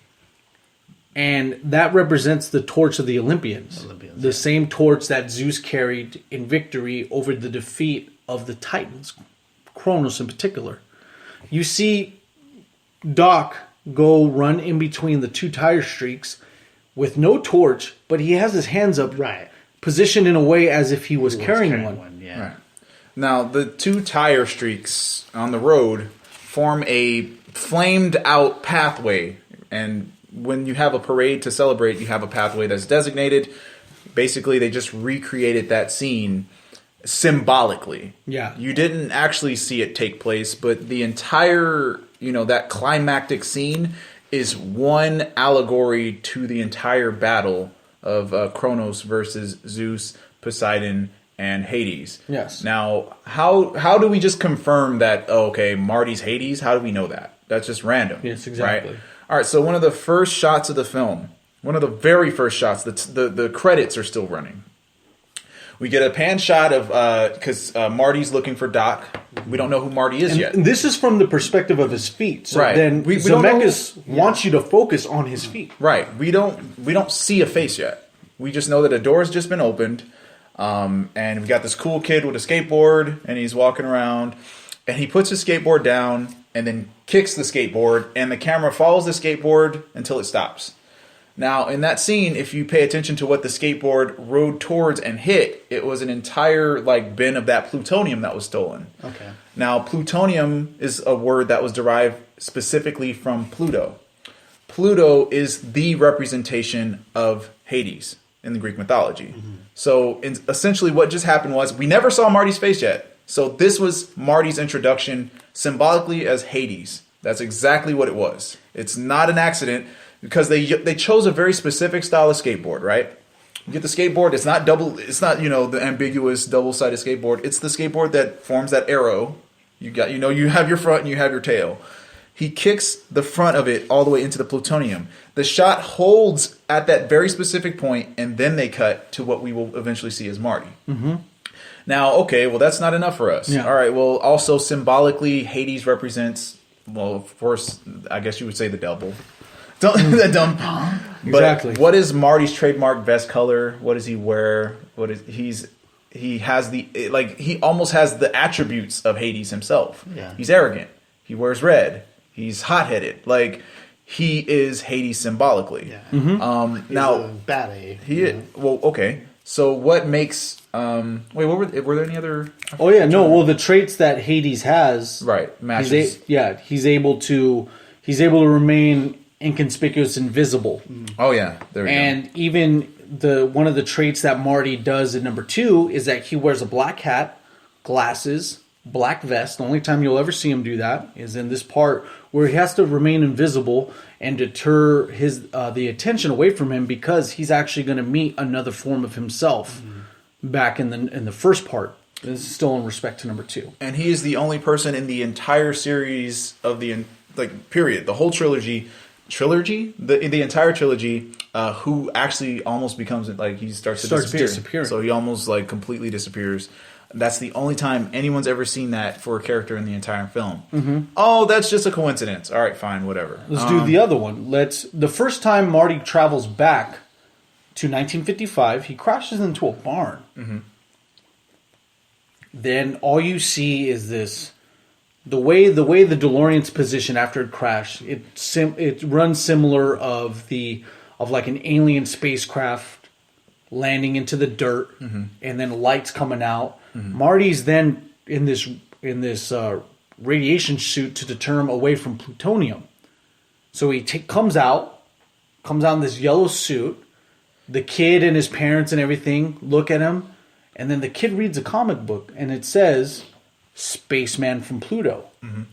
And that represents the torch of the Olympians. The same torch that Zeus carried in victory over the defeat of the Titans, Kronos in particular. You see Doc go run in between the two tire streaks with no torch, but he has his hands up, right, positioned in a way as if he was carrying one. Yeah. Right. Now, the two tire streaks on the road form a flamed out pathway, and when you have a parade to celebrate, you have a pathway that's designated. Basically, they just recreated that scene symbolically. Yeah. You didn't actually see it take place, but the entire, that climactic scene is one allegory to the entire battle of Kronos versus Zeus, Poseidon, and Hades. Yes. Now, how do we just confirm that, Marty's Hades? How do we know that? That's just random. Yes, exactly. Right? All right, so one of the first shots of the film, one of the very first shots, the credits are still running. We get a pan shot of, because Marty's looking for Doc. We don't know who Marty is yet. And this is from the perspective of his feet. So right. then Zemeckis wants you to focus on his feet. Right. We don't see a face yet. We just know that a door has just been opened. And we got this cool kid with a skateboard, and he's walking around, and he puts his skateboard down and then kicks the skateboard, and the camera follows the skateboard until it stops. Now, in that scene, if you pay attention to what the skateboard rode towards and hit, it was an entire bin of that plutonium that was stolen. Okay. Now, plutonium is a word that was derived specifically from Pluto. Pluto is the representation of Hades in the Greek mythology. Mm-hmm. So essentially what just happened was we never saw Marty's face yet. So this was Marty's introduction symbolically as Hades. That's exactly what it was. It's not an accident because they chose a very specific style of skateboard, right? You get the skateboard, it's not the ambiguous double-sided skateboard. It's the skateboard that forms that arrow. You have your front and you have your tail. He kicks the front of it all the way into the plutonium. The shot holds at that very specific point, and then they cut to what we will eventually see as Marty. Mm-hmm. Now, that's not enough for us. Yeah. All right, well, also symbolically, Hades represents, of course, I guess you would say the devil. Exactly. But what is Marty's trademark vest color? What does he wear? He almost has the attributes of Hades himself. Yeah. He's arrogant. He wears red. He's hot-headed. He is Hades symbolically. Yeah. Mm-hmm. He's a bad A. Well, okay. So what makes wait? What were there any other? Oh yeah, no. Well, the traits that Hades has, Right, matches. He's able to remain inconspicuous, invisible. Oh yeah, there we go. And even one of the traits that Marty does in number 2 is that he wears a black hat, glasses, black vest. The only time you'll ever see him do that is in this part where he has to remain invisible and deter the attention away from him, because he's actually going to meet another form of himself back in the first part. This is still in respect to number 2. And he is the only person in the entire series of the period, the whole trilogy, the entire trilogy, who actually almost becomes he starts to disappear. So he almost completely disappears. That's the only time anyone's ever seen that for a character in the entire film. Mm-hmm. Oh, that's just a coincidence. All right, fine, whatever. Let's do the other one. The first time Marty travels back to 1955, he crashes into a barn. Mm-hmm. Then all you see is this. The way the DeLorean's positioned after it crashed, it runs similar of an alien spacecraft landing into the dirt, and then lights coming out. Mm-hmm. Marty's then in this radiation suit to deter him away from plutonium. So he comes out in this yellow suit. The kid and his parents and everything look at him, and then the kid reads a comic book, and it says Spaceman from Pluto. Mm-hmm.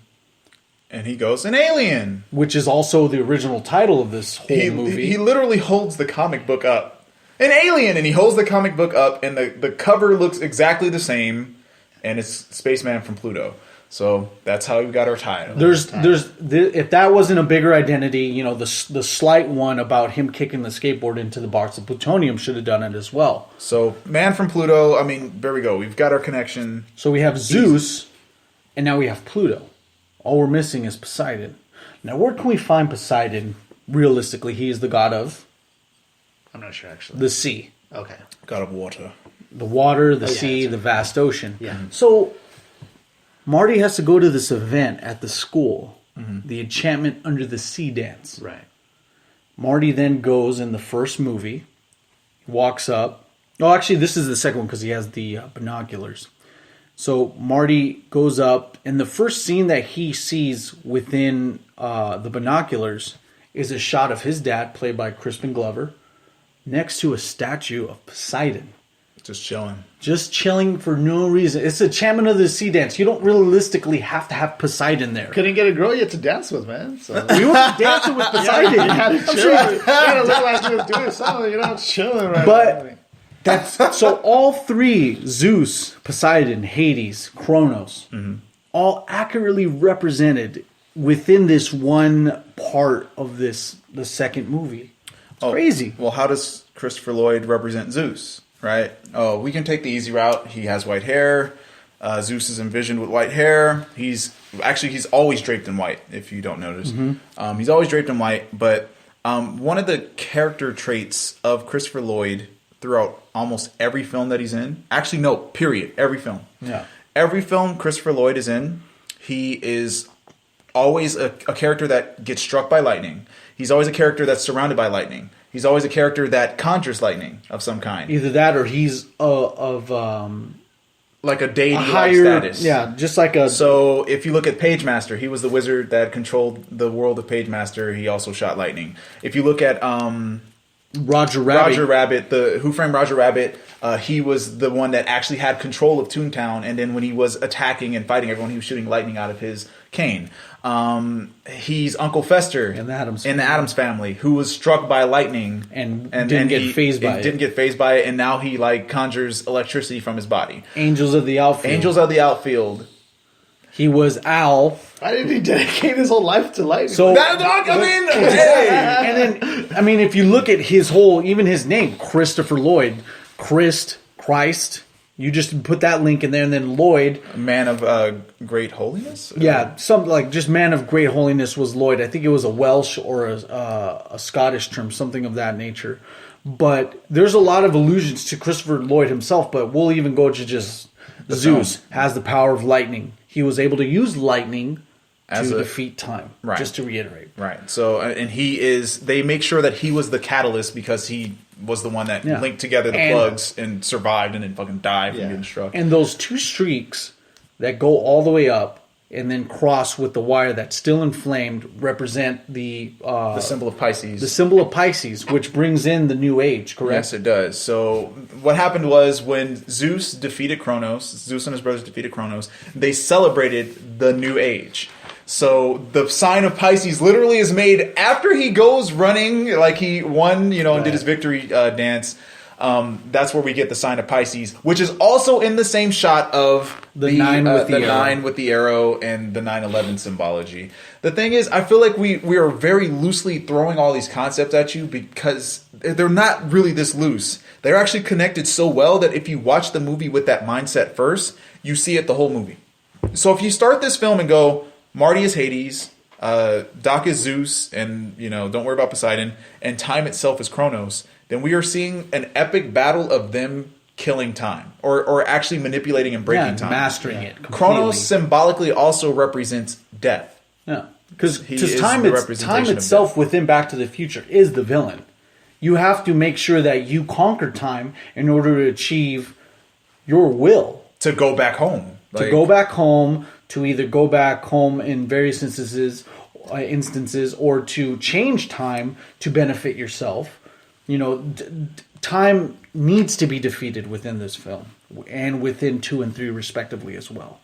And he goes, an alien! Which is also the original title of this whole movie. He literally holds the comic book up. An alien! And he holds the comic book up, and the cover looks exactly the same, and it's Spaceman from Pluto. So that's how we got our title. If that wasn't a bigger identity, the slight one about him kicking the skateboard into the box of plutonium should have done it as well. So, man from Pluto, there we go. We've got our connection. So we have Zeus, and now we have Pluto. All we're missing is Poseidon. Now, where can we find Poseidon? Realistically, he is the god of... I'm not sure, actually. The sea. Okay. God of water. The water, the sea, the vast ocean. Yeah. So, Marty has to go to this event at the school. Mm-hmm. The Enchantment Under the Sea dance. Right. Marty then goes in the first movie, walks up. Oh, actually, this is the second one because he has the binoculars. So Marty goes up, and the first scene that he sees within the binoculars is a shot of his dad, played by Crispin Glover, next to a statue of Poseidon. Just chilling. Just chilling for no reason. It's a Enchantment of the Sea dance. You don't realistically have to have Poseidon there. Couldn't get a girl yet to dance with, man. So. We were dancing with Poseidon. You had to chill. You had to look like he was doing something, chilling right But that's so all three, Zeus, Poseidon, Hades, Kronos, all accurately represented within this one part of the second movie. It's crazy. Well, how does Christopher Lloyd represent Zeus? Right? Oh, we can take the easy route. He has white hair. Zeus is envisioned with white hair. He's always draped in white, if you don't notice. Mm-hmm. He's always draped in white. But one of the character traits of Christopher Lloyd throughout almost every film that he's in, actually, no, period, every film. Yeah. Every film Christopher Lloyd is in, he is always a character that gets struck by lightning. He's always a character that's surrounded by lightning. He's always a character that conjures lightning of some kind. Either that or he's like a deity-like status. Yeah, just like a... So if you look at Pagemaster, he was the wizard that controlled the world of Pagemaster. He also shot lightning. If you look at Roger Rabbit, the Who Framed Roger Rabbit, he was the one that actually had control of Toontown. And then when he was attacking and fighting everyone, he was shooting lightning out of his cane. He's Uncle Fester in the Addams Family, who was struck by lightning and didn't get phased by it. And now he conjures electricity from his body. Angels of the Outfield. He was Al. Why did he dedicate his whole life to lightning? So and then if you look at his name, Christopher Lloyd, Christ. You just put that link in there, and then Lloyd, man of great holiness. Yeah, just man of great holiness was Lloyd. I think it was a Welsh or a Scottish term, something of that nature. But there's a lot of allusions to Christopher Lloyd himself. But we'll even go to just Zeus has the power of lightning. He was able to use lightning to defeat time. Right. Just to reiterate. Right. So, and they make sure that he was the catalyst because he was the one that linked together the plugs and survived and then fucking died from getting struck. And those two streaks that go all the way up and then cross with the wire that's still inflamed represent the symbol of Pisces. The symbol of Pisces, which brings in the new age, correct? Yes, it does. So what happened was when Zeus and his brothers defeated Kronos, they celebrated the new age. So the sign of Pisces literally is made after he goes running, like he won, and did his victory dance. That's where we get the sign of Pisces, which is also in the same shot of the 9 with the arrow and the 9/11 symbology. The thing is, I feel like we are very loosely throwing all these concepts at you because they're not really this loose. They're actually connected so well that if you watch the movie with that mindset first, you see it the whole movie. So if you start this film and go, Marty is Hades, Doc is Zeus, and don't worry about Poseidon, and time itself is Kronos, then we are seeing an epic battle of them killing time or actually manipulating and breaking time. Mastering it completely. Kronos symbolically also represents death. Yeah. Because time itself within Back to the Future is the villain. You have to make sure that you conquer time in order to achieve your will. To go back home. To either go back home in various instances or to change time to benefit yourself. Time needs to be defeated within this film and within 2 and 3 respectively as well.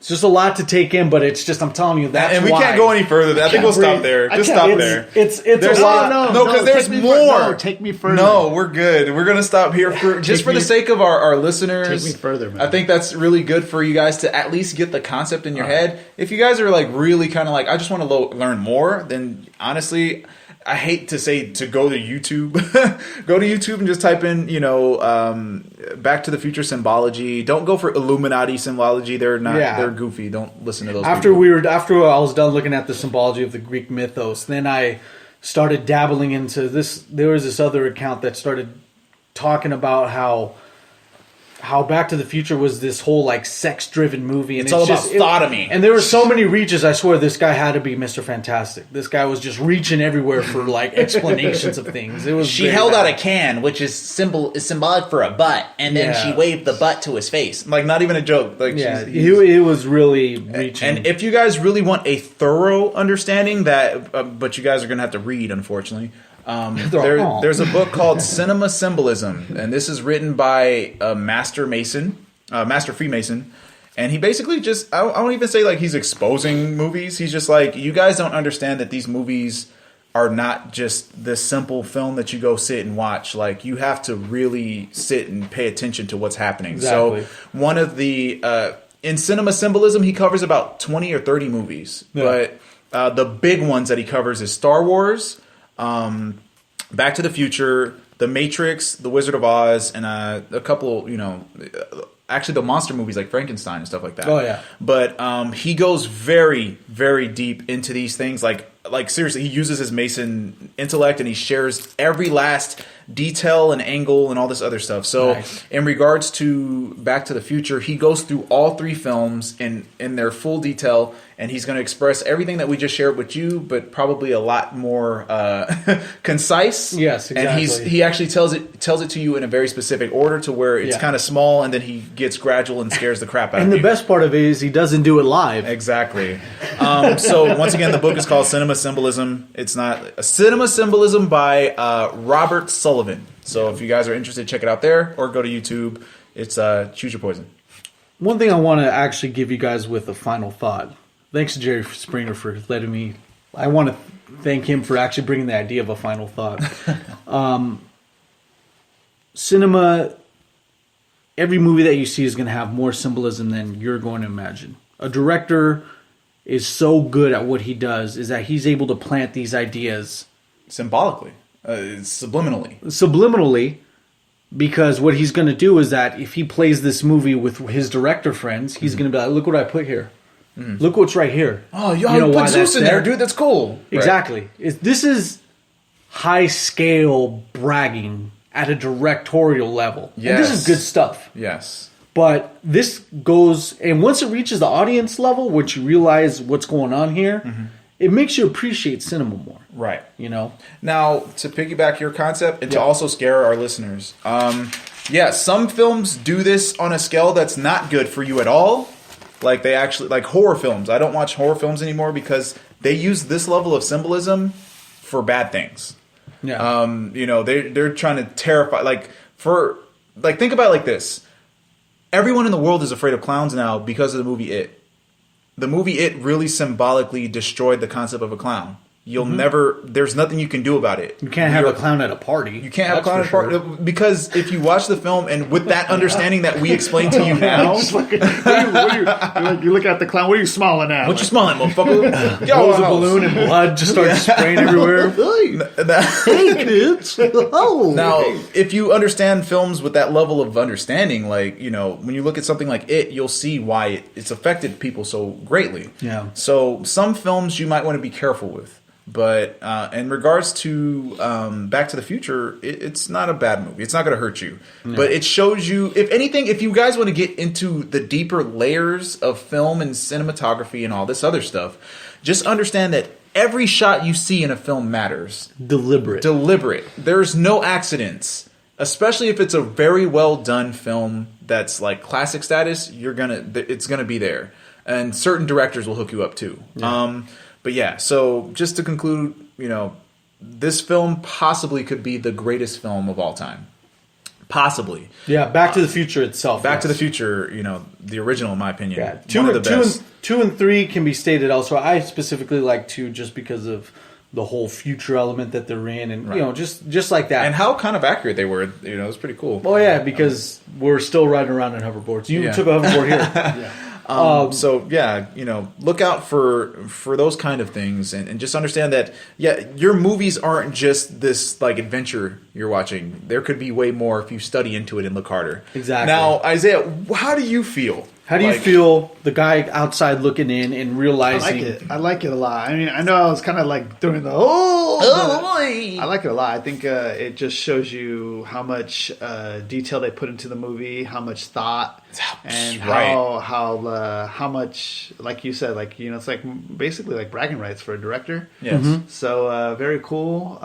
It's just a lot to take in, but it's just, I'm telling you, that's why. And we can't go any further. I think we'll stop there. Just stop there. It's a lot. No, because there's more. Take me further. No, we're good. We're going to stop here for the sake of our listeners. Take me further, man. I think that's really good for you guys to at least get the concept in your head. If you guys are really kind of I just want to learn more, then honestly, I hate to say to go to YouTube. Go to YouTube and just type in, Back to the Future symbology. Don't go for Illuminati symbology. They're not. Yeah. They're goofy. Don't listen to those. After I was done looking at the symbology of the Greek mythos, then I started dabbling into this. There was this other account that started talking about how Back to the Future was this whole sex-driven movie, and it's all about sodomy. And there were so many reaches. I swear, this guy had to be Mr. Fantastic. This guy was just reaching everywhere for explanations of things. It was. She held out a can, which is symbolic for a butt, and then she waved the butt to his face. Not even a joke. It was really reaching. And if you guys really want a thorough understanding, but you guys are going to have to read, unfortunately. There's a book called Cinema Symbolism, and this is written by a master Freemason, and he basically just, I don't even say he's exposing movies. He's just you guys don't understand that these movies are not just this simple film that you go sit and watch. You have to really sit and pay attention to what's happening. Exactly. So one of the in Cinema Symbolism, he covers about 20 or 30 movies, but the big ones that he covers is Star Wars, Back to the Future, The Matrix, The Wizard of Oz, and a couple, actually the monster movies like Frankenstein and stuff like that. Oh, yeah. But he goes very, very deep into these things. Seriously, he uses his Mason intellect and he shares every last detail and angle and all this other stuff. So in regards to Back to the Future, he goes through all 3 films in their full detail, and he's going to express everything that we just shared with you, but probably a lot more concise. Yes, exactly. And he actually tells it to you in a very specific order to where it's kind of small, and then he gets gradual and scares the crap out of you. And the best part of it is he doesn't do it live. Exactly. So once again, the book is called Cinema Symbolism. It's not a Cinema Symbolism by Robert Sullivan. So if you guys are interested, check it out there or go to YouTube. It's Choose Your Poison. One thing I want to actually give you guys with a final thought. Thanks to Jerry Springer for letting me. I want to thank him for actually bringing the idea of a final thought. Cinema, every movie that you see is going to have more symbolism than you're going to imagine. A director is so good at what he does is that he's able to plant these ideas symbolically, subliminally. Subliminally, because what he's going to do is that if he plays this movie with his director friends, he's going to be like, look what I put here. Look what's right here. Oh, you put Zeus in there, dude. That's cool. Exactly. Right. This is high-scale bragging at a directorial level. Yes. And this is good stuff. Yes. But this goes, and once it reaches the audience level, once you realize what's going on here, it makes you appreciate cinema more. Right. You know? Now, to piggyback your concept, and to also scare our listeners, some films do this on a scale that's not good for you at all. Like they actually, like horror films. I don't watch horror films anymore because they use this level of symbolism for bad things. Yeah. They're trying to terrify, think about it like this. Everyone in the world is afraid of clowns now because of the movie It. The movie It really symbolically destroyed the concept of a clown. You'll never, there's nothing you can do what You can't have a clown at a party. You can't have a clown at a party. Because if you watch the film and with that understanding that we explained to you now. You look at the clown, what are you smiling at? What you smiling, motherfucker? Blows a balloon and blood just starts spraying everywhere. Hey, kids. Oh. Now, if you understand films with that level of understanding, when you look at something like It, you'll see why it's affected people so greatly. Yeah. So some films you might want to be careful with. But in regards to Back to the Future, it's not a bad movie. It's not going to hurt you. No. But it shows you, if anything, if you guys want to get into the deeper layers of film and cinematography and all this other stuff, just understand that every shot you see in a film matters. Deliberate. There's no accidents. Especially if it's a very well done film that's like classic status, it's gonna be there. And certain directors will hook you up too. Yeah. But yeah, so just to conclude, this film possibly could be the greatest film of all time. Possibly. Yeah, Back to the Future itself. Back to the Future, the original, in my opinion. Yeah, one of the best. 2 and 3 can be stated elsewhere. I specifically like 2 just because of the whole future element that they're in, and just like that. And how kind of accurate they were. It was pretty cool. Oh yeah, because we're still riding around in hoverboards. You took a hoverboard here. Yeah. Look out for those kind of things and just understand that, your movies aren't just this like adventure you're watching. There could be way more if you study into it and look harder. Exactly. Now, Isaiah, how do you feel? How do you feel the guy outside looking in and realizing... I like it a lot. I mean, I know I was kind of like doing the I like it a lot. I think it just shows you how much detail they put into the movie, how much thought, and how much, like you said, it's like basically like bragging rights for a director. Yes. Mm-hmm. So very cool.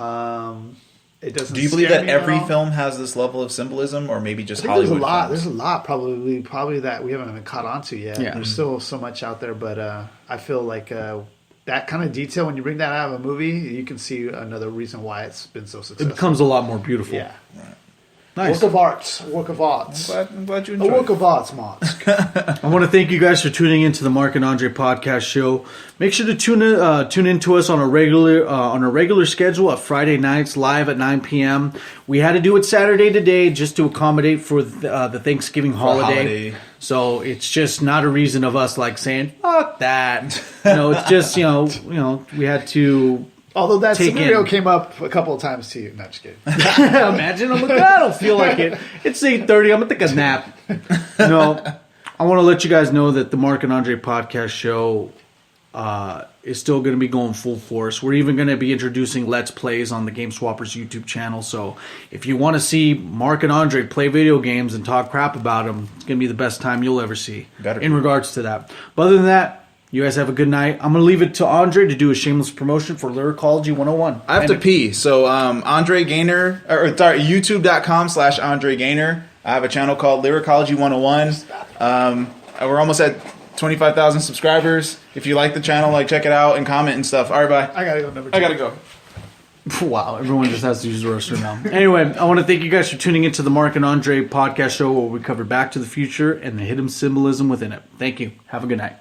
It doesn't. Do you believe that every film has this level of symbolism, or maybe just Hollywood? There's a lot probably that we haven't even caught on to yet. Yeah. There's still so much out there, but I feel like that kind of detail, when you bring that out of a movie, you can see another reason why it's been so successful. It becomes a lot more beautiful. Yeah. Right. Nice. Work of art. I'm glad you enjoyed it. A work of art, Mark. I want to thank you guys for tuning into the Mark and Andre podcast show. Make sure to tune in to us on a regular schedule at Friday nights live at 9 p.m. We had to do it Saturday today just to accommodate for the Thanksgiving holiday. So it's just not a reason of us like saying fuck that. It's just we had to. Although that scenario came up a couple of times to you. No, just kidding. Imagine, I'm like, I don't feel like it. It's 8:30. I'm going to take a nap. I want to let you guys know that the Mark and Andre podcast show is still going to be going full force. We're even going to be introducing Let's Plays on the Game Swappers YouTube channel. So if you want to see Mark and Andre play video games and talk crap about them, it's going to be the best time you'll ever see in regards to that. But other than that, you guys have a good night. I'm going to leave it to Andre to do a shameless promotion for Lyricology 101. I have to pee. So Andre Gaynor, YouTube.com/Andre Gaynor. I have a channel called Lyricology 101. We're almost at 25,000 subscribers. If you like the channel, check it out and comment and stuff. All right, bye. I got to go. Number 2. I got to go. Wow, everyone just has to use the restroom now. Anyway, I want to thank you guys for tuning into the Mark and Andre podcast show where we cover Back to the Future and the hidden symbolism within it. Thank you. Have a good night.